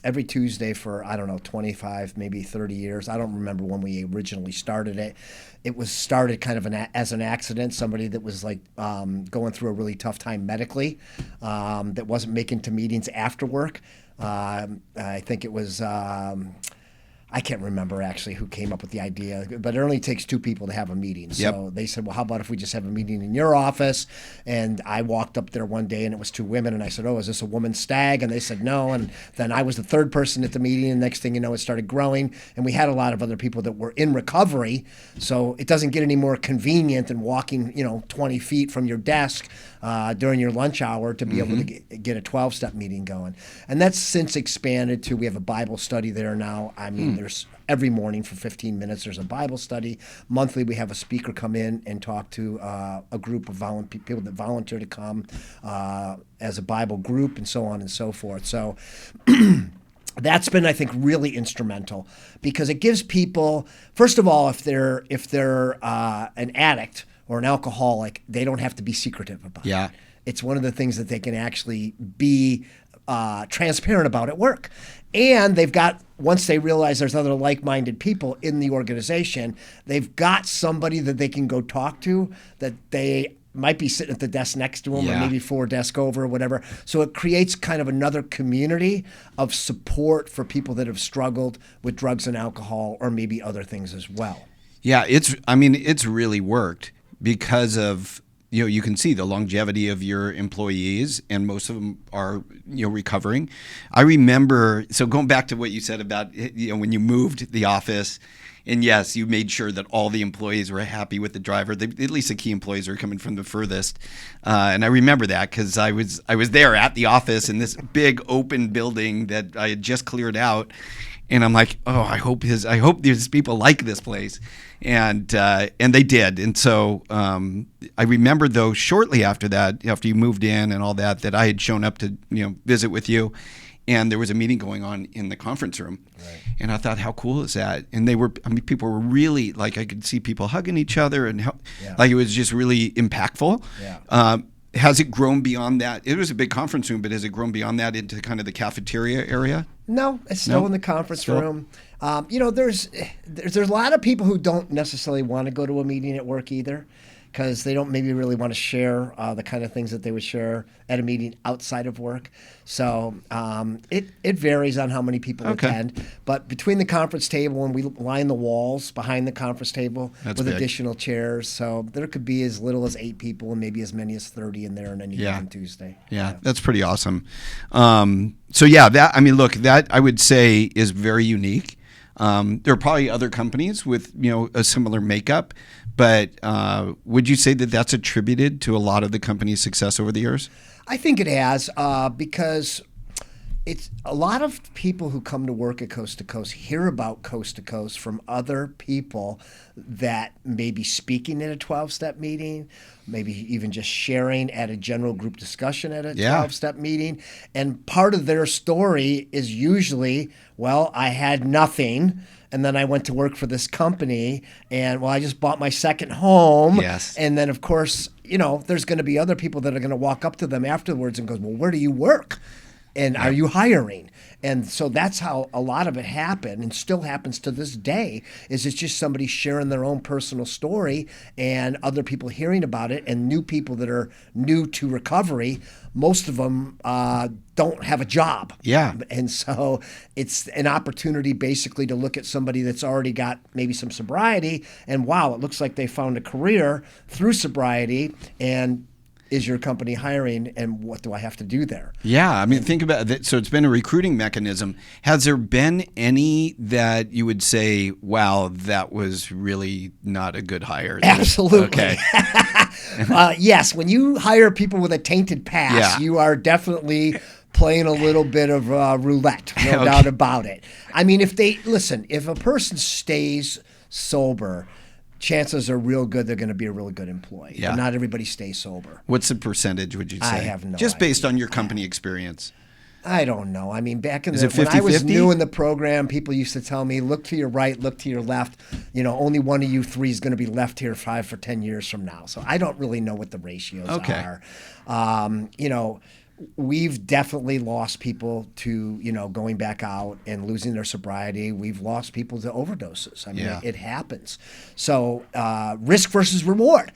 every Tuesday for, 25, maybe 30 years. I don't remember when we originally started it. It was started kind of as an accident, somebody that was like going through a really tough time medically that wasn't making to meetings after work. I think it was... I can't remember actually who came up with the idea, but it only takes two people to have a meeting. So they said, well, how about if we just have a meeting in your office? And I walked up there one day and it was two women. And I said, oh, is this a woman stag? And they said, no. And then I was the third person at the meeting. And next thing you know, it started growing. And we had a lot of other people that were in recovery. So it doesn't get any more convenient than walking, 20 feet from your desk during your lunch hour to be able to get a 12-step meeting going. And that's since expanded to, we have a Bible study there now. I mean, there's every morning for 15 minutes, there's a Bible study. Monthly, we have a speaker come in and talk to a group of people that volunteer to come as a Bible group and so on and so forth. So that's been, I think, really instrumental because it gives people, first of all, if they're an addict or an alcoholic, they don't have to be secretive about it. It's one of the things that they can actually be transparent about at work. And they've got, once they realize there's other like-minded people in the organization, they've got somebody that they can go talk to that they might be sitting at the desk next to them or maybe 4 desks over or whatever. So it creates kind of another community of support for people that have struggled with drugs and alcohol or maybe other things as well. Yeah, it's really worked because of, you can see the longevity of your employees, and most of them are, recovering. I remember, so going back to what you said about, when you moved the office, and yes, you made sure that all the employees were happy with the driver. At least the key employees were coming from the furthest. And I remember that because I was there at the office in this big open building that I had just cleared out. And I'm like, oh, I hope these people like this place. And they did. And so I remember, though, shortly after that, after you moved in and all that I had shown up to visit with you, and there was a meeting going on in the conference room. Right. And I thought, how cool is that? And people were really, like, I could see people hugging each other, and like it was just really impactful. Yeah. Has it grown beyond that? It was a big conference room, but has it grown beyond that into kind of the cafeteria area? No, it's still in the conference room. There's a lot of people who don't necessarily want to go to a meeting at work either. because they don't maybe really want to share the kind of things that they would share at a meeting outside of work. So it varies on how many people attend. But between the conference table, and we line the walls behind the conference table with additional chairs. So there could be as little as 8 people and maybe as many as 30 in there on any given Tuesday. Yeah, that's pretty awesome. So yeah, that I would say is very unique. There are probably other companies with a similar makeup, but would you say that that's attributed to a lot of the company's success over the years? I think it has, because it's a lot of people who come to work at Coast to Coast hear about Coast to Coast from other people that may be speaking at a 12-step meeting, maybe even just sharing at a general group discussion at a 12-step meeting. And part of their story is usually, well, I had nothing, and then I went to work for this company, and I just bought my second home. Yes. And then, of course, there's going to be other people that are going to walk up to them afterwards and go, well, where do you work? And are you hiring? And so that's how a lot of it happened, and still happens to this day, is it's just somebody sharing their own personal story and other people hearing about it, and new people that are new to recovery. Most of them don't have a job. Yeah. And so it's an opportunity basically to look at somebody that's already got maybe some sobriety, and wow, it looks like they found a career through sobriety, and is your company hiring, and what do I have to do there? Yeah, think about it. So it's been a recruiting mechanism. Has there been any that you would say, wow, that was really not a good hire? Absolutely. Okay. Yes, when you hire people with a tainted past, you are definitely playing a little bit of roulette, no doubt about it. If a person stays sober, chances are real good they're going to be a really good employee. Yeah. But not everybody stays sober. What's the percentage, would you say? I have no Just based idea. on your company experience. I don't know. Back in when I was new in the program, people used to tell me, look to your right, look to your left. Only one of you 3 is going to be left here 5 for 10 years from now. So I don't really know what the ratios are. We've definitely lost people to, going back out and losing their sobriety. We've lost people to overdoses. It happens. So risk versus reward.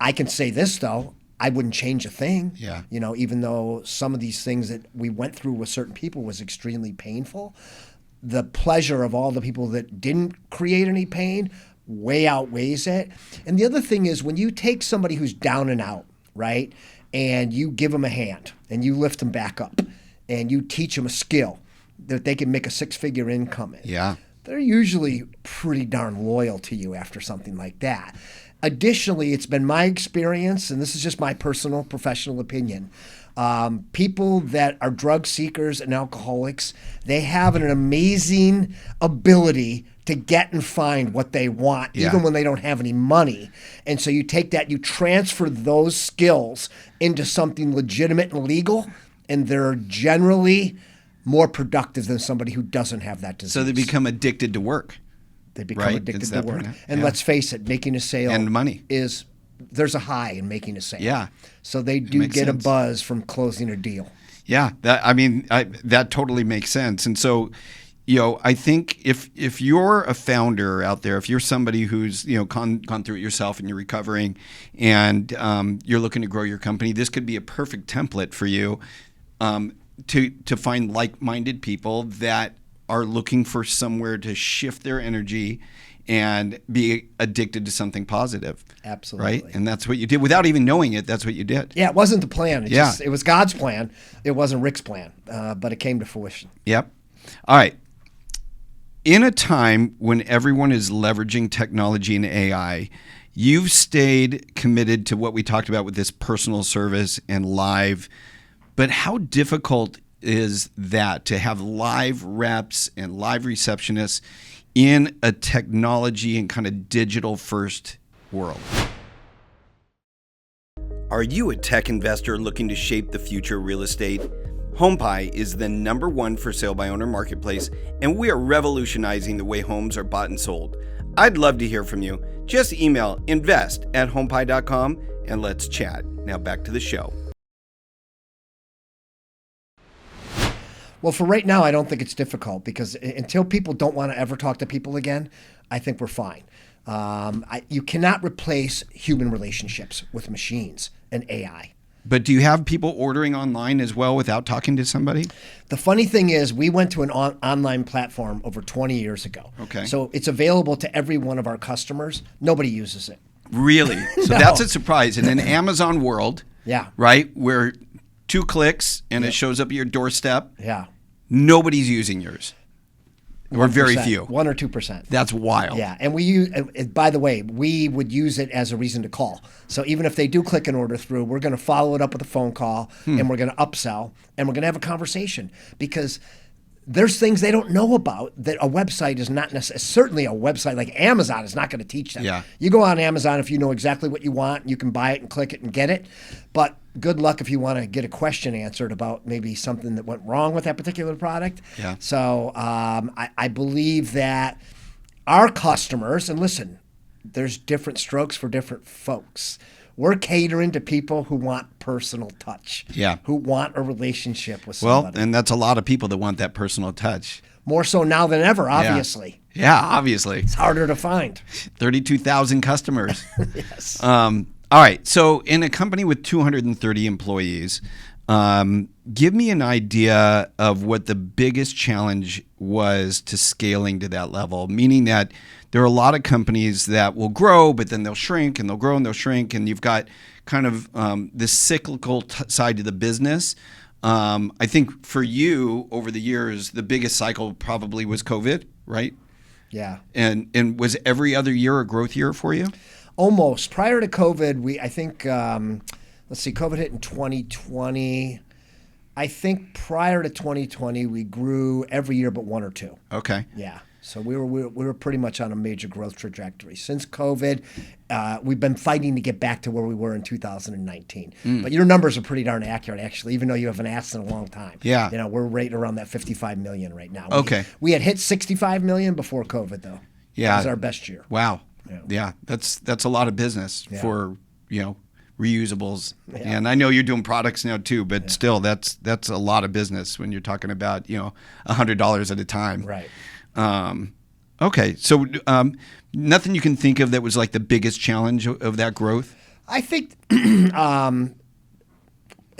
I can say this, though. I wouldn't change a thing. Yeah. Even though some of these things that we went through with certain people was extremely painful, the pleasure of all the people that didn't create any pain way outweighs it. And the other thing is, when you take somebody who's down and out, right, and you give them a hand and you lift them back up and you teach them a skill that they can make a 6-figure income in. Yeah. They're usually pretty darn loyal to you after something like that. Additionally, it's been my experience, and this is just my personal professional opinion, people that are drug seekers and alcoholics, they have an amazing ability to get and find what they want, even when they don't have any money. And so you take that, you transfer those skills into something legitimate and legal, and they're generally more productive than somebody who doesn't have that disease. So they become addicted to work. They become addicted to work. And let's face it, making a sale and money there's a high in making a sale. Yeah. So they do get a buzz from closing a deal. Yeah, that totally makes sense. And so, I think if you're a founder out there, if you're somebody who's gone through it yourself and you're recovering, and you're looking to grow your company, this could be a perfect template for you to find like-minded people that are looking for somewhere to shift their energy and be addicted to something positive. Absolutely. Right? And that's what you did. Without even knowing it, that's what you did. Yeah, it wasn't the plan. It was God's plan. It wasn't Rick's plan, but it came to fruition. Yep. All right. In a time when everyone is leveraging technology and AI, you've stayed committed to what we talked about with this personal service and live. But how difficult is that to have live reps and live receptionists in a technology and kind of digital first world? Are you a tech investor looking to shape the future of real estate? HomePie is the #1 for sale by owner marketplace, and we are revolutionizing the way homes are bought and sold. I'd love to hear from you. Just email invest@homepie.com and let's chat. Now back to the show. Well, for right now, I don't think it's difficult, because until people don't want to ever talk to people again, I think we're fine. You cannot replace human relationships with machines and AI. But do you have people ordering online as well without talking to somebody? The funny thing is, we went to an online platform over 20 years ago. Okay. So it's available to every one of our customers. Nobody uses it. Really? So No. that's a surprise. In an Amazon world, Yeah. right, where 2 clicks and it shows up at your doorstep, Yeah. nobody's using yours. Or very 1%, few. 1 or 2%. That's wild. Yeah, and we use. By the way, we would use it as a reason to call. So even if they do click an order through, we're going to follow it up with a phone call, and we're going to upsell, and we're going to have a conversation, because there's things they don't know about that a website is not necessarily. Certainly, a website like Amazon is not going to teach them. Yeah. You go on Amazon if you know exactly what you want, you can buy it and click it and get it. But good luck if you want to get a question answered about maybe something that went wrong with that particular product. Yeah. So I believe that our customers, and listen, there's different strokes for different folks. We're catering to people who want personal touch. Yeah. Who want a relationship with Well, somebody. and that's a lot of people that want that personal touch. More so now than ever, obviously. Yeah, obviously. It's harder to find. 32,000 customers. Yes. All right. So in a company with 230 employees, give me an idea of what the biggest challenge was to scaling to that level, meaning that there are a lot of companies that will grow, but then they'll shrink and they'll grow and they'll shrink. And you've got kind of this cyclical side to the business. I think for you over the years, the biggest cycle probably was COVID, right? Yeah. And was every other year a growth year for you? Almost. Prior to COVID, I think, let's see, COVID hit in 2020. I think prior to 2020, we grew every year but 1 or 2. Okay. Yeah. So we were pretty much on a major growth trajectory. Since COVID, we've been fighting to get back to where we were in 2019. But your numbers are pretty darn accurate, actually, even though you haven't asked in a long time. Yeah. You know, we're right around that 55 million right now. Okay. We had hit 65 million before COVID, though. Yeah. It was our best year. Wow. Yeah. That's a lot of business for, reusables. Yeah. And I know you're doing products now too, but still that's a lot of business when you're talking about, $100 at a time. Right. Okay. So nothing you can think of that was like the biggest challenge of that growth? I think in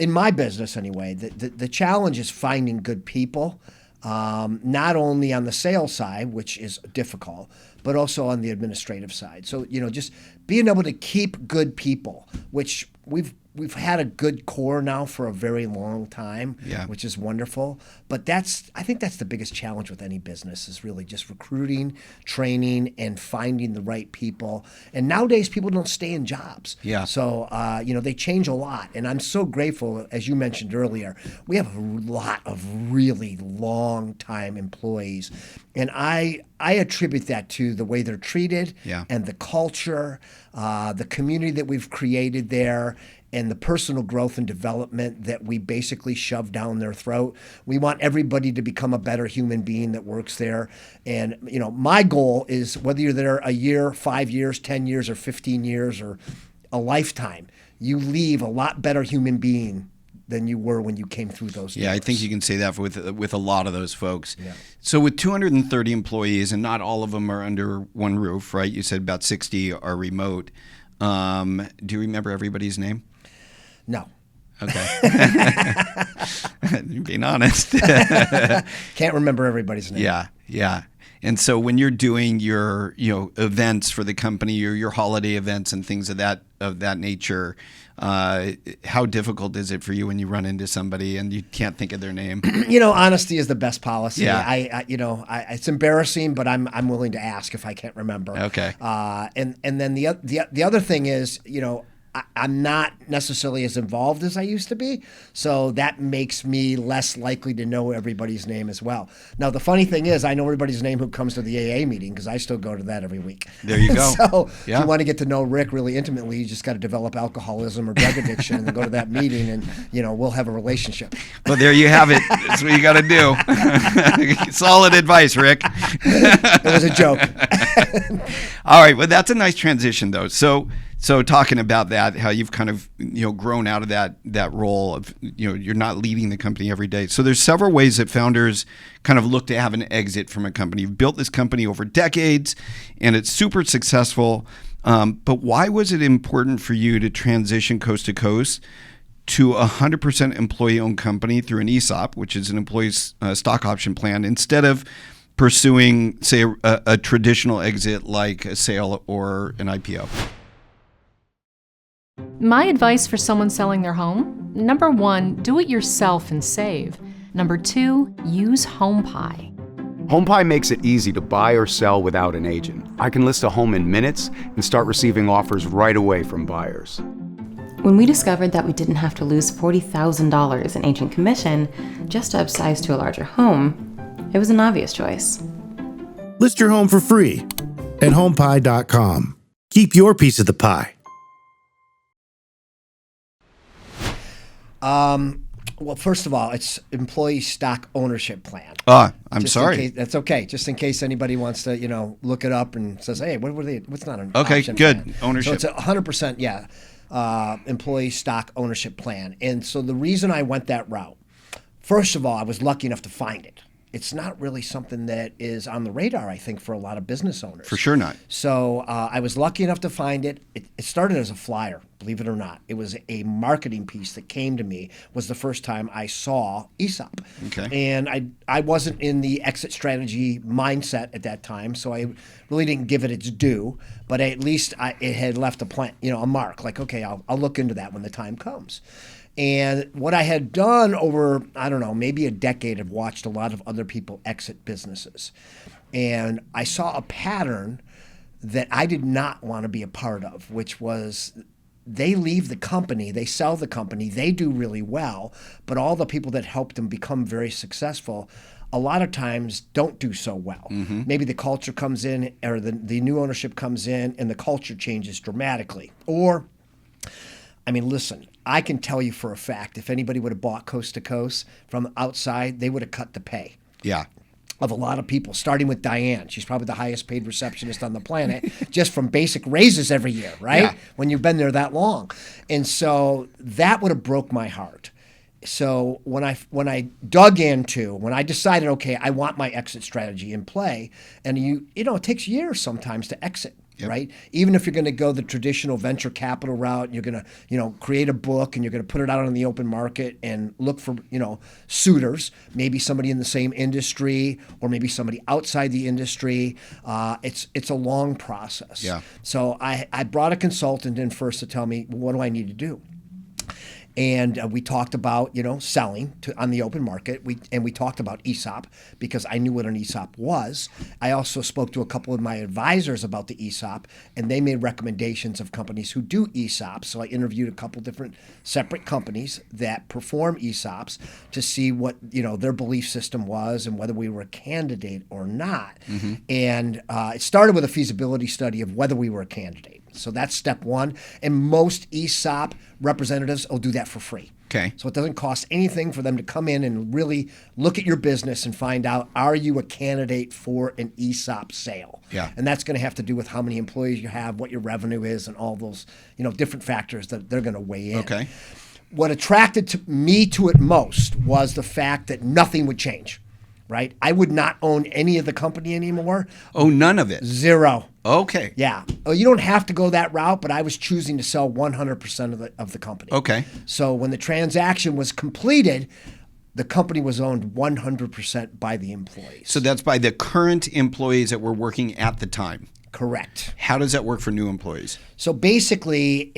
my business anyway, the challenge is finding good people, not only on the sales side, which is difficult, but also on the administrative side. So, just being able to keep good people, which we've had a good core now for a very long time, which is wonderful. But I think that's the biggest challenge with any business, is really just recruiting, training, and finding the right people. And nowadays, people don't stay in jobs. Yeah. So, they change a lot. And I'm so grateful, as you mentioned earlier, we have a lot of really long-time employees. And I attribute that to the way they're treated and the culture, the community that we've created there, and the personal growth and development that we basically shove down their throat. We want everybody to become a better human being that works there. And, my goal is, whether you're there a year, 5 years, 10 years, or 15 years, or a lifetime, you leave a lot better human being than you were when you came through those doors. Yeah, I think you can say that with a lot of those folks. Yeah. So with 230 employees, and not all of them are under one roof, right? You said about 60 are remote. Do you remember everybody's name? No. Okay. You're being honest. Can't remember everybody's name. Yeah. And so when you're doing your events for the company, or your holiday events and things of that nature, how difficult is it for you when you run into somebody and you can't think of their name? Honesty is the best policy. Yeah. It's embarrassing, but I'm willing to ask if I can't remember. Okay. And then the other thing is, I'm not necessarily as involved as I used to be, so that makes me less likely to know everybody's name as well. Now, the funny thing is, I know everybody's name who comes to the AA meeting, because I still go to that every week. There you go. So if you want to get to know Rick really intimately, you just got to develop alcoholism or drug addiction and then go to that meeting, and we'll have a relationship. Well, there you have it. That's what you got to do. Solid advice, Rick. It was a joke. All right. Well, that's a nice transition, though. So So talking about that, how you've kind of, grown out of that role of, you're not leading the company every day. So there's several ways that founders kind of look to have an exit from a company. You've built this company over decades and it's super successful. But why was it important for you to transition coast to coast to a 100% employee-owned company through an ESOP, which is an employee's stock option plan, instead of pursuing, say, a traditional exit like a sale or an IPO? My advice for someone selling their home: number 1, do it yourself and save. Number 2, use HomePie. HomePie makes it easy to buy or sell without an agent. I can list a home in minutes and start receiving offers right away from buyers. When we discovered that we didn't have to lose $40,000 in agent commission just to upsize to a larger home, it was an obvious choice. List your home for free at homepie.com. Keep your piece of the pie. Well, first of all, it's employee stock ownership plan. I'm sorry. That's okay. Just in case anybody wants to, look it up and says, hey, what were they? What's not an okay, option good. plan? Ownership. So it's 100%, employee stock ownership plan. And so the reason I went that route, first of all, I was lucky enough to find it. It's not really something that is on the radar, I think, for a lot of business owners. For sure not. So I was lucky enough to find it. It started as a flyer, believe it or not. It was a marketing piece that came to me, was the first time I saw ESOP. Okay. And I wasn't in the exit strategy mindset at that time, so I really didn't give it its due. But at least it had left a mark. Like, okay, I'll look into that when the time comes. And what I had done over, I don't know, maybe a decade, I've watched a lot of other people exit businesses. And I saw a pattern that I did not want to be a part of, which was they leave the company, they sell the company, they do really well, but all the people that helped them become very successful a lot of times don't do so well. Mm-hmm. Maybe the culture comes in, or the new ownership comes in and the culture changes dramatically. Or, listen, I can tell you for a fact, if anybody would have bought Coast to Coast from outside, they would have cut the pay. Yeah. Of a lot of people, starting with Diane. She's probably the highest paid receptionist on the planet, just from basic raises every year, right? Yeah. When you've been there that long. And so that would have broke my heart. So when I dug into, when I decided, okay, I want my exit strategy in play, and it takes years sometimes to exit. Yep. Right? Even if you're going to go the traditional venture capital route, you're going to, create a book and you're going to put it out on the open market and look for, suitors, maybe somebody in the same industry or maybe somebody outside the industry. It's a long process. Yeah. So I brought a consultant in first to tell me, what do I need to do? And we talked about, selling on the open market. We talked about ESOP because I knew what an ESOP was. I also spoke to a couple of my advisors about the ESOP, and they made recommendations of companies who do ESOPs. So I interviewed a couple different separate companies that perform ESOPs to see what, their belief system was and whether we were a candidate or not. Mm-hmm. And it started with a feasibility study of whether we were a candidate. So that's step one. And most ESOP representatives will do that for free. Okay. So it doesn't cost anything for them to come in and really look at your business and find out, are you a candidate for an ESOP sale? Yeah. And that's going to have to do with how many employees you have, what your revenue is, and all those, different factors that they're going to weigh in. Okay. What attracted me to it most was the fact that nothing would change. Right? I would not own any of the company anymore. Oh, none of it? Zero. Okay. Yeah. Oh, you don't have to go that route, but I was choosing to sell 100% of the company. Okay. So when the transaction was completed, the company was owned 100% by the employees. So that's by the current employees that were working at the time? Correct. How does that work for new employees? So basically,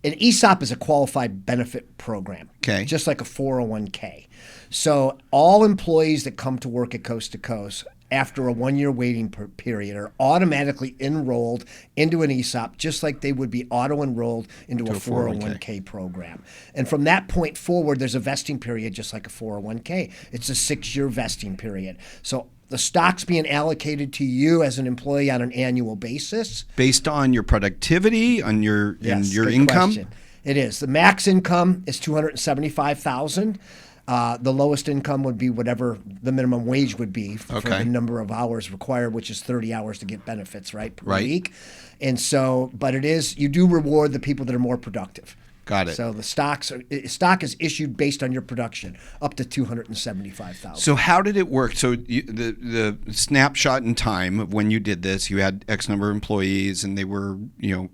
an ESOP is a qualified benefit program. Okay. Just like a 401k. So all employees that come to work at Coast to Coast after a 1-year waiting period are automatically enrolled into an ESOP, just like they would be auto-enrolled into a 401k program. And from that point forward, there's a vesting period just like a 401k. It's a 6-year vesting period. So the stock's being allocated to you as an employee on an annual basis. Based on your productivity, on your Yes, your good income? Question. It is. The max income is $275,000. The lowest income would be whatever the minimum wage would be for the number of hours required, which is 30 hours to get benefits, right, per week. And so, but you do reward the people that are more productive. Got it. So the stock is issued based on your production, up to $275,000. So how did it work? So the snapshot in time of when you did this, you had X number of employees, and they were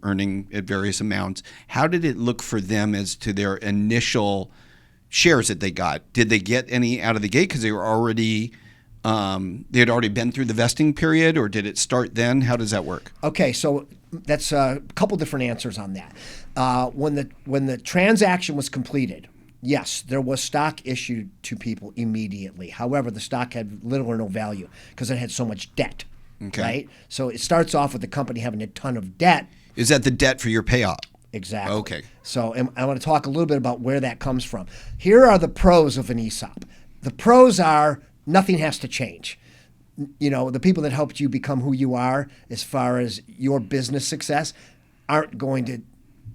earning at various amounts. How did it look for them as to their initial shares that they got? Did they get any out of the gate because they were already they had already been through the vesting period, or did it start then? How does that work? Okay, so that's a couple different answers on that. When the transaction was completed, yes, there was stock issued to people immediately. However, the stock had little or no value because it had so much debt. Okay. Right? So it starts off with the company having a ton of debt. Is that the debt for your payout? Exactly. Okay. So I want to talk a little bit about where that comes from. Here are the pros of an ESOP. The pros are nothing has to change. The people that helped you become who you are as far as your business success aren't going to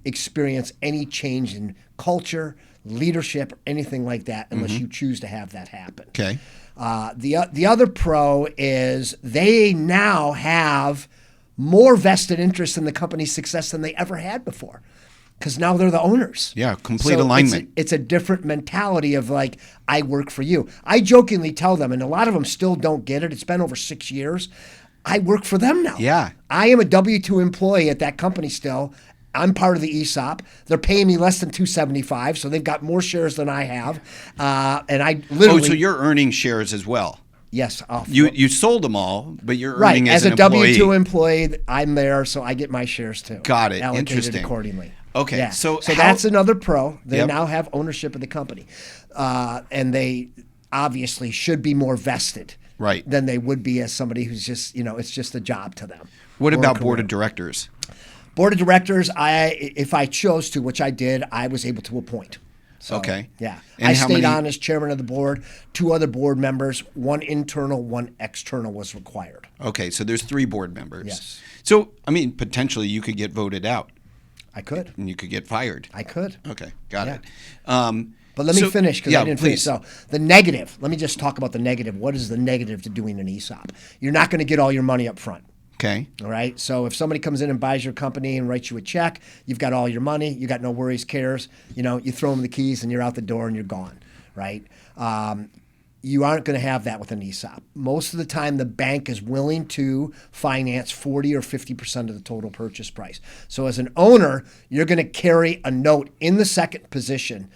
experience any change in culture, leadership, or anything like that unless you choose to have that happen. Okay. The other pro is they now have more vested interest in the company's success than they ever had before, because now they're the owners. Yeah, complete alignment. It's a different mentality of like, I work for you. I jokingly tell them, and a lot of them still don't get it. It's been over 6 years. I work for them now. Yeah. I am a W-2 employee at that company still. I'm part of the ESOP. They're paying me less than $275, so they've got more shares than I have. And I literally... Oh, so you're earning shares as well? Yes. You sold them all, but you're earning as an a employee. W-2 employee, I'm there, so I get my shares too. Got it. Allocated Interesting. accordingly. Okay. Yeah. So that's another pro. They now have ownership of the company. And they obviously should be more vested than they would be as somebody who's just, it's just a job to them. What about board of directors? Board of directors, if I chose to, which I did, I was able to appoint. So, okay. Yeah. And I stayed on as chairman of the board. 2 other board members, 1 internal, 1 external was required. Okay, so there's 3 board members. Yes. So, potentially you could get voted out. I could. And you could get fired. I could. Okay, got it. But let me finish because I didn't finish. Please. So the negative, let me just talk about the negative. What is the negative to doing an ESOP? You're not going to get all your money up front. Okay. All right. So if somebody comes in and buys your company and writes you a check, you've got all your money. You got no worries, cares. You throw them the keys and you're out the door and you're gone. Right. You aren't going to have that with an ESOP. Most of the time, the bank is willing to finance 40 or 50% of the total purchase price. So as an owner, you're going to carry a note in the second position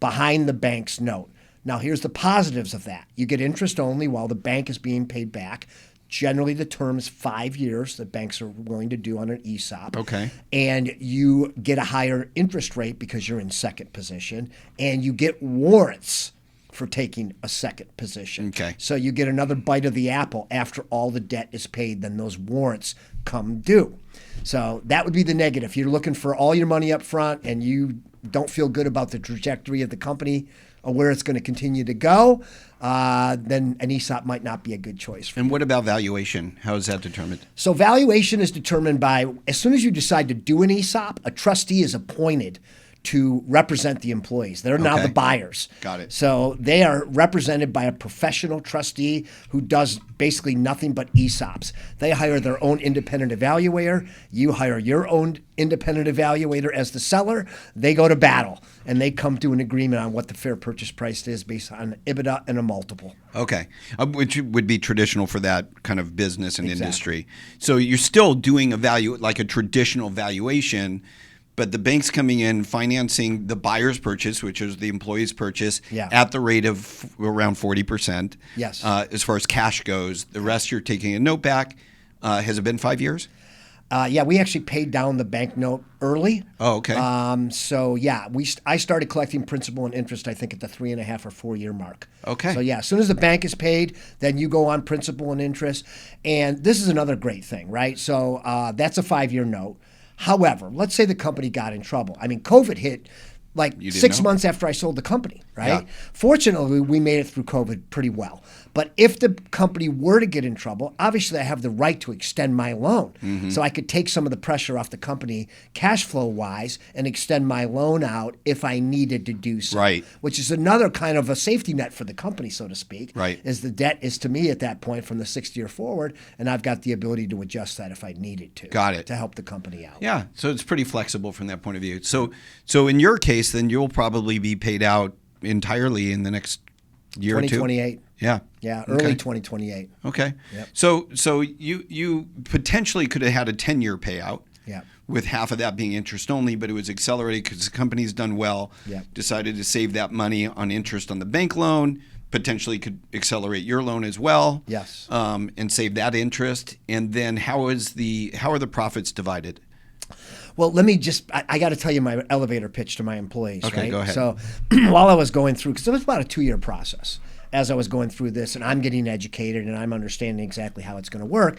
behind the bank's note. Now, here's the positives of that. You get interest only while the bank is being paid back. Generally, the term is 5 years that banks are willing to do on an ESOP. Okay. And you get a higher interest rate because you're in second position, and you get warrants for taking a second position. Okay. So you get another bite of the apple after all the debt is paid, then those warrants come due. So that would be the negative. If you're looking for all your money up front and you don't feel good about the trajectory of the company or where it's going to continue to go, then an ESOP might not be a good choice for you. And what about valuation? How is that determined? So valuation is determined by, as soon as you decide to do an ESOP, a trustee is appointed to represent the employees. They're now the buyers. Got it. So they are represented by a professional trustee who does basically nothing but ESOPs. They hire their own independent evaluator. You hire your own independent evaluator as the seller. They go to battle, and they come to an agreement on what the fair purchase price is based on EBITDA and a multiple. Okay. Which would be traditional for that kind of business and industry. So you're still doing like a traditional valuation, but the bank's coming in financing the buyer's purchase, which is the employee's purchase, at the rate of around 40%. Yes. As far as cash goes, the rest you're taking a note back. Has it been 5 years? We actually paid down the bank note early. Oh, okay. I started collecting principal and interest, I think, at the 3.5 or 4 year mark. Okay. So as soon as the bank is paid, then you go on principal and interest. And this is another great thing, right? So that's a 5 year note. However, let's say the company got in trouble. I mean, COVID hit like You didn't 6 know? months after I sold the company, right? Yeah. Fortunately, we made it through COVID pretty well. But if the company were to get in trouble, obviously I have the right to extend my loan. Mm-hmm. So I could take some of the pressure off the company cash flow wise and extend my loan out if I needed to do so. Right. Which is another kind of a safety net for the company, so to speak. Right. Is the debt is to me at that point from the 6th year forward, and I've got the ability to adjust that if I needed to. Got it. To help the company out. Yeah, so it's pretty flexible from that point of view. So in your case, then you'll probably be paid out entirely in the next year or two? 2028. Yeah. Yeah, early 2028. Okay. Yep. So you potentially could have had a 10-year payout. Yeah. With half of that being interest only, but it was accelerated because the company's done well. Yeah. Decided to save that money on interest on the bank loan. Potentially could accelerate your loan as well. Yes. And save that interest. And then how are the profits divided? Well, let me just, I got to tell you my elevator pitch to my employees, Okay, right? go ahead. So while I was going through, because it was about a 2-year process as I was going through this, and I'm getting educated and I'm understanding exactly how it's going to work.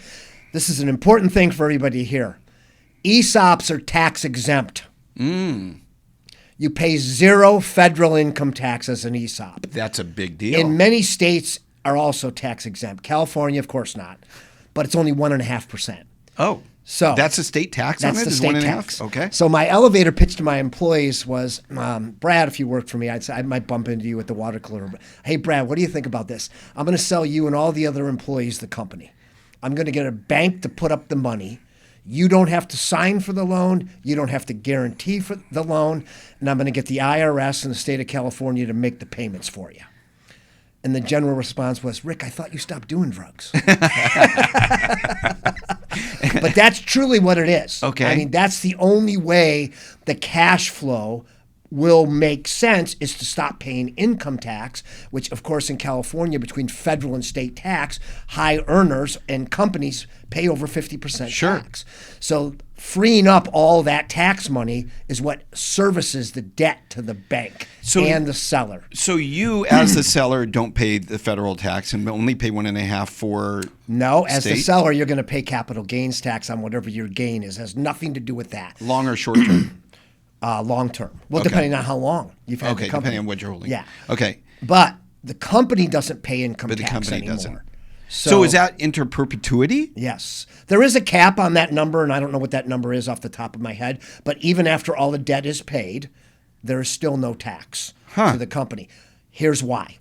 This is an important thing for everybody to hear. ESOPs are tax exempt. You pay 0 federal income tax as an ESOP. That's a big deal. And many states are also tax exempt. California, of course not, but it's only 1.5%. Oh, so that's a state tax on it? That's the Is state 1.5? tax. Okay. So my elevator pitch to my employees was, Brad, if you worked for me, I'd say I might bump into you at the water cooler. Hey, Brad, what do you think about this? I'm going to sell you and all the other employees the company. I'm going to get a bank to put up the money. You don't have to sign for the loan. You don't have to guarantee for the loan. And I'm going to get the IRS in the state of California to make the payments for you. And the general response was, Rick, I thought you stopped doing drugs. But that's truly what it is. Okay. I mean, that's the only way the cash flow will make sense is to stop paying income tax, which, of course, in California, between federal and state tax, high earners and companies pay over 50% Sure. tax. So freeing up all that tax money is what services the debt to the bank and the seller. So you, as the seller, don't pay the federal tax and only pay 1.5 for No, as the state? seller, you're going to pay capital gains tax on whatever your gain is. It has nothing to do with that. Long or short term? Long term. Well, Okay. depending on how long you've had Okay, the company. depending on what you're holding. Yeah. Okay. But the company doesn't pay income But the tax company anymore. doesn't. So is that inter perpetuity? Yes. There is a cap on that number, and I don't know what that number is off the top of my head. But even after all the debt is paid, there is still no tax to the company. Here's why.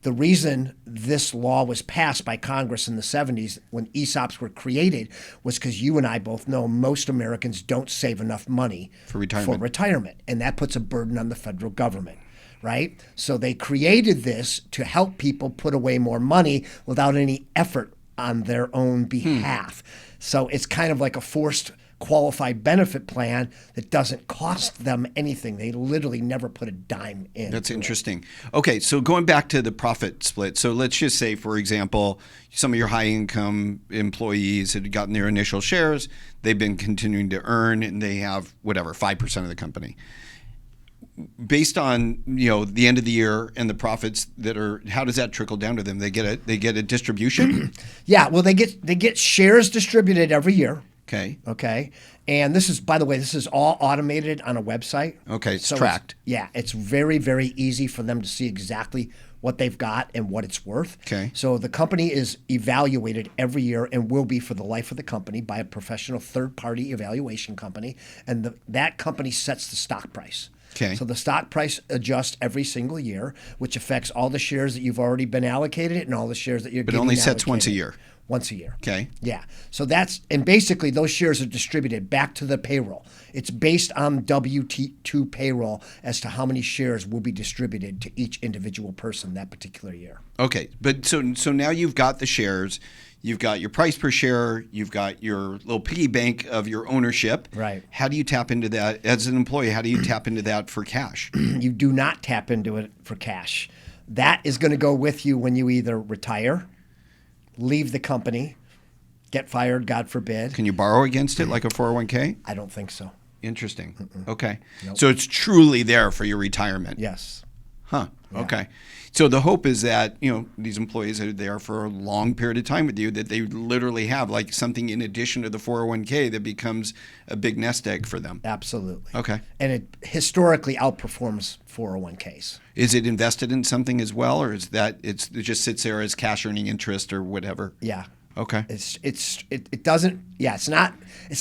The reason this law was passed by Congress in the 70s when ESOPs were created was because you and I both know most Americans don't save enough money For retirement. and that puts a burden on the federal government, right? So they created this to help people put away more money without any effort on their own behalf. So it's kind of like a forced qualified benefit plan that doesn't cost them anything. They literally never put a dime in. That's interesting. Okay, so going back to the profit split. So let's just say, for example, some of your high income employees had gotten their initial shares. They've been continuing to earn, and they have whatever 5% of the company. Based on the end of the year and the profits that are, how does that trickle down to them? They get a distribution. Yeah, well, they get shares distributed every year. Okay. And this is, by the way, this is all automated on a website. Okay, it's tracked. It's very, very easy for them to see exactly what they've got and what it's worth. Okay. So the company is evaluated every year and will be for the life of the company by a professional third-party evaluation company, and that company sets the stock price. Okay. So the stock price adjusts every single year, which affects all the shares that you've already been allocated and all the shares that you're But it getting only sets allocated. once a year. Once a year. Okay. Yeah. So and basically those shares are distributed back to the payroll. It's based on W-2 payroll as to how many shares will be distributed to each individual person that particular year. Okay. But so now you've got the shares, you've got your price per share, you've got your little piggy bank of your ownership. Right. How do you tap into that as an employee? How do you tap into that for cash? You do not tap into it for cash. That is going to go with you when you either retire, leave the company, get fired, God forbid. Can you borrow against it like a 401k? I don't think so. Interesting. Okay. Nope. So it's truly there for your retirement. Yes. Huh. Okay. So the hope is that, these employees are there for a long period of time with you, that they literally have like something in addition to the 401k that becomes a big nest egg for them. Absolutely. Okay. And it historically outperforms 401ks. Is it invested in something as well, or is that it just sits there as cash earning interest or whatever? Yeah. Okay. It doesn't. Yeah. It's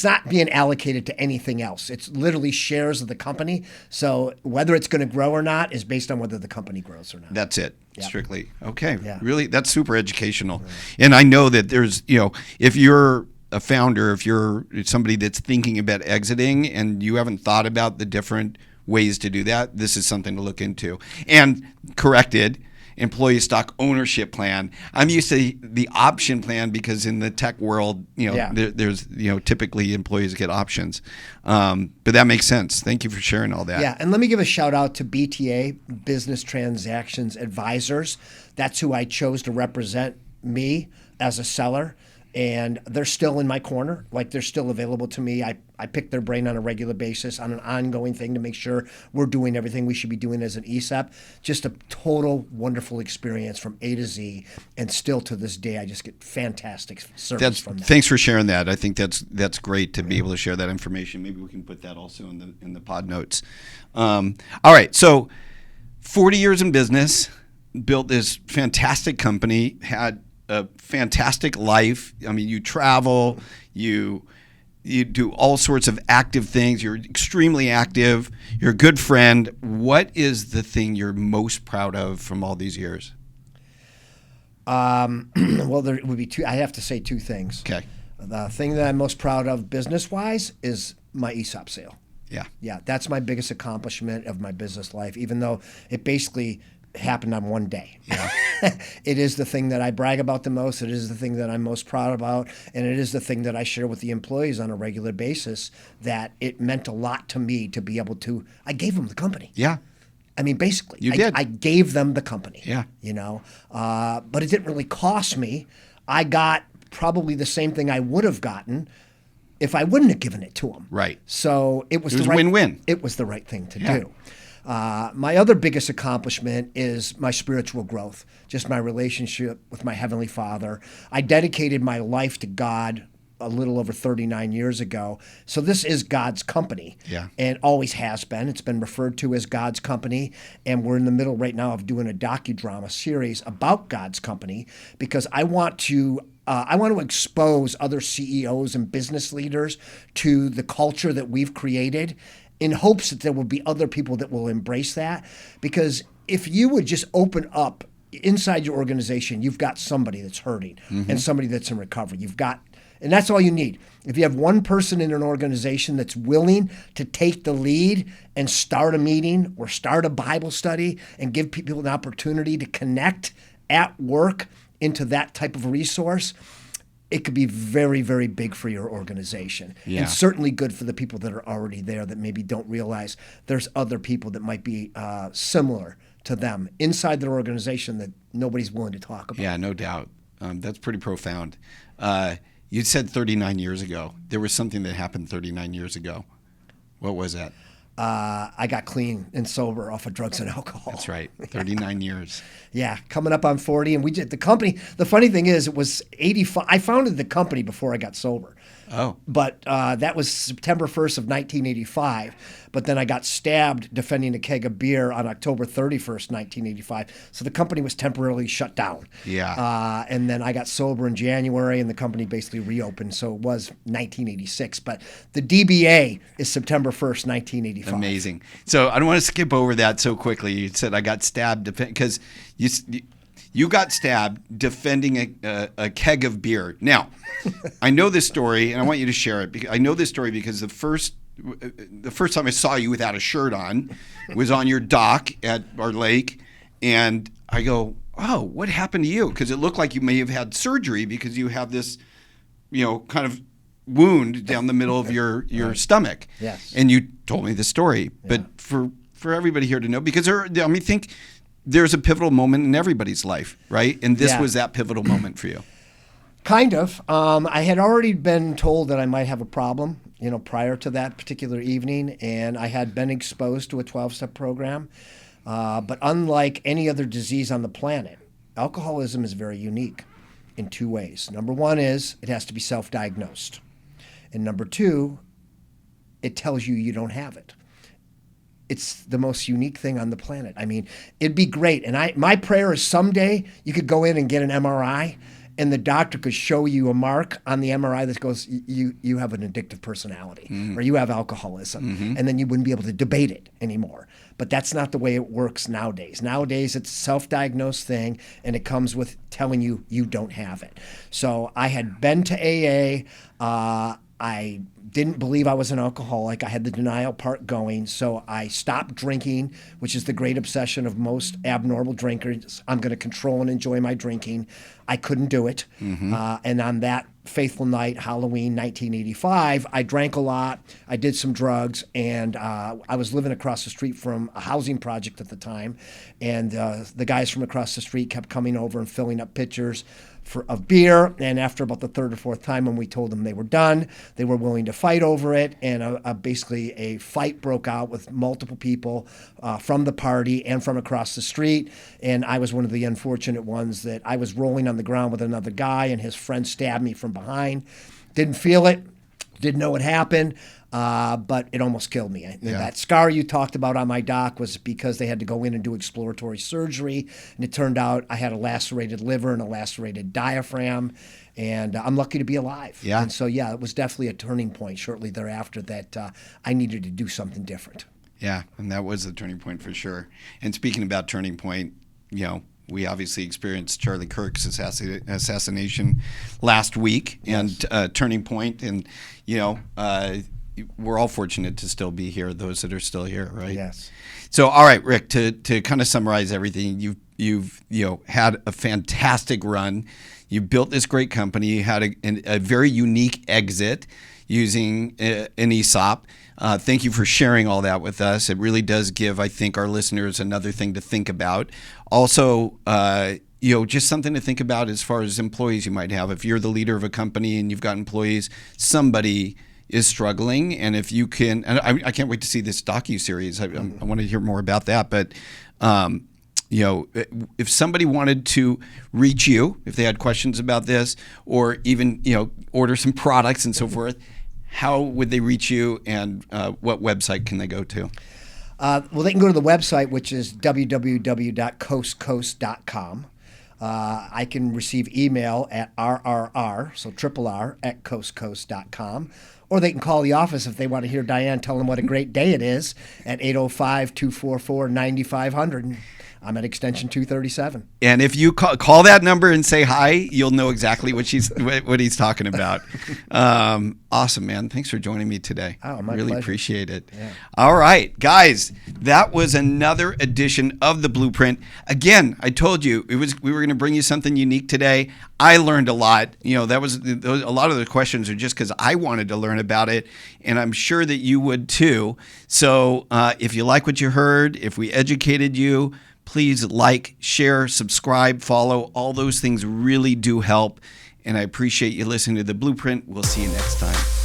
not being allocated to anything else. It's literally shares of the company. So whether it's going to grow or not is based on whether the company grows or not. That's it. Yep. Strictly. Okay. Yeah. Really, that's super educational. And I know that there's, if you're a founder, if you're somebody that's thinking about exiting and you haven't thought about the different ways to do that, this is something to look into. And corrected, employee stock ownership plan. I'm used to the option plan because in the tech world, there's typically employees get options. But that makes sense. Thank you for sharing all that. Yeah, and let me give a shout out to BTA, Business Transactions Advisors. That's who I chose to represent me as a seller. And they're still in my corner. Like, they're still available to me. I pick their brain on a regular basis on an ongoing thing to make sure we're doing everything we should be doing as an ESOP. Just a total wonderful experience from A to Z. And still to this day, I just get fantastic service from them. Thanks for sharing that. I think that's great to be able to share that information. Maybe we can put that also in the pod notes. All right. So 40 years in business, built this fantastic company, had a fantastic life. I mean, you travel, you do all sorts of active things. You're extremely active. You're a good friend. What is the thing you're most proud of from all these years? Well, there would be two. I have to say two things. Okay. The thing that I'm most proud of business-wise is my ESOP sale. Yeah. Yeah, that's my biggest accomplishment of my business life, even though it basically happened on one day. Yeah. It is the thing that I brag about the most. It is the thing that I'm most proud about. And it is the thing that I share with the employees on a regular basis, that it meant a lot to me to be able to, I gave them the company. Yeah. I mean, basically, You did. I gave them the company. Yeah. But it didn't really cost me. I got probably the same thing I would have gotten if I wouldn't have given it to them. Right. So it was win-win. It was the right thing to do. My other biggest accomplishment is my spiritual growth, just my relationship with my Heavenly Father. I dedicated my life to God a little over 39 years ago. So this is God's company. Yeah. And always has been. It's been referred to as God's company. And we're in the middle right now of doing a docudrama series about God's company, because I want to expose other CEOs and business leaders to the culture that we've created, in hopes that there will be other people that will embrace that. Because if you would just open up inside your organization, you've got somebody that's hurting and somebody that's in recovery. And that's all you need. If you have one person in an organization that's willing to take the lead and start a meeting or start a Bible study and give people an opportunity to connect at work into that type of resource, it could be very, very big for your organization. Yeah. And certainly good for the people that are already there that maybe don't realize there's other people that might be similar to them inside their organization that nobody's willing to talk about. Yeah, no doubt. That's pretty profound. You said 39 years ago. There was something that happened 39 years ago. What was that? I got clean and sober off of drugs and alcohol. That's right. 39 years. Yeah, coming up on 40. And we did the company. The funny thing is, it was 85. I founded the company before I got sober. Oh. But that was September 1st of 1985. But then I got stabbed defending a keg of beer on October 31st, 1985. So the company was temporarily shut down. Yeah. And then I got sober in January, and the company basically reopened. So it was 1986. But the DBA is September 1st, 1985. Amazing. So I don't want to skip over that so quickly. You said I got stabbed because you got stabbed defending a keg of beer. Now, I know this story, and I want you to share it. I know this story because the first time I saw you without a shirt on was on your dock at our lake, and I go, "Oh, what happened to you?" Because it looked like you may have had surgery because you have this, kind of wound down the middle of your stomach. Yes. And you told me the story, but for everybody here to know, because think there's a pivotal moment in everybody's life, right? And this was that pivotal moment for you. Kind of. I had already been told that I might have a problem, prior to that particular evening, and I had been exposed to a 12-step program. But unlike any other disease on the planet, alcoholism is very unique in 2 ways. Number 1 is it has to be self-diagnosed. And number 2, it tells you you don't have it. It's the most unique thing on the planet. I mean, it'd be great. And my prayer is someday you could go in and get an MRI and the doctor could show you a mark on the MRI that goes, you have an addictive personality or you have alcoholism. And then you wouldn't be able to debate it anymore. But that's not the way it works nowadays. Nowadays, it's a self-diagnosed thing, and it comes with telling you you don't have it. So I had been to AA. I didn't believe I was an alcoholic. I had the denial part going, so I stopped drinking, which is the great obsession of most abnormal drinkers. I'm going to control and enjoy my drinking. I couldn't do it. And on that fateful night, Halloween 1985, I drank a lot. I did some drugs, and I was living across the street from a housing project at the time. And the guys from across the street kept coming over and filling up pitchers of beer, and after about the 3rd or 4th time when we told them they were done, they were willing to fight over it, and basically a fight broke out with multiple people from the party and from across the street, and I was one of the unfortunate ones that I was rolling on the ground with another guy, and his friend stabbed me from behind. Didn't feel it, didn't know what happened, but it almost killed me. That scar you talked about on my doc was because they had to go in and do exploratory surgery, and it turned out I had a lacerated liver and a lacerated diaphragm, and I'm lucky to be alive. Yeah. And so, it was definitely a turning point shortly thereafter that I needed to do something different. Yeah, and that was the turning point for sure. And speaking about turning point, we obviously experienced Charlie Kirk's assassination last week, and turning point, and we're all fortunate to still be here, those that are still here, right? Yes. So, all right, Rick, to kind of summarize everything, you've had a fantastic run. You built this great company. You had a very unique exit using an ESOP. Thank you for sharing all that with us. It really does give, I think, our listeners another thing to think about. Also, just something to think about as far as employees you might have. If you're the leader of a company and you've got employees, somebody is struggling, and if you can, and I can't wait to see this docu-series. I want to hear more about that. But if somebody wanted to reach you, if they had questions about this, or even order some products and so forth, how would they reach you, and what website can they go to? Well, they can go to the website, which is www.coastcoast.com. I can receive email at RRR, so RRR, at coastcoast.com. Or they can call the office if they want to hear Diane tell them what a great day it is at 805-244-9500. I'm at extension 237. And if you call that number and say hi, you'll know exactly what he's talking about. Awesome, man. Thanks for joining me today. Oh, my really pleasure. Appreciate it. Yeah. All right, guys, that was another edition of The Blueprint. Again, I told you we were going to bring you something unique today. I learned a lot. That was a lot of the questions are just because I wanted to learn about it, and I'm sure that you would too. So if you like what you heard, if we educated you, please like, share, subscribe, follow. All those things really do help. And I appreciate you listening to The Blueprint. We'll see you next time.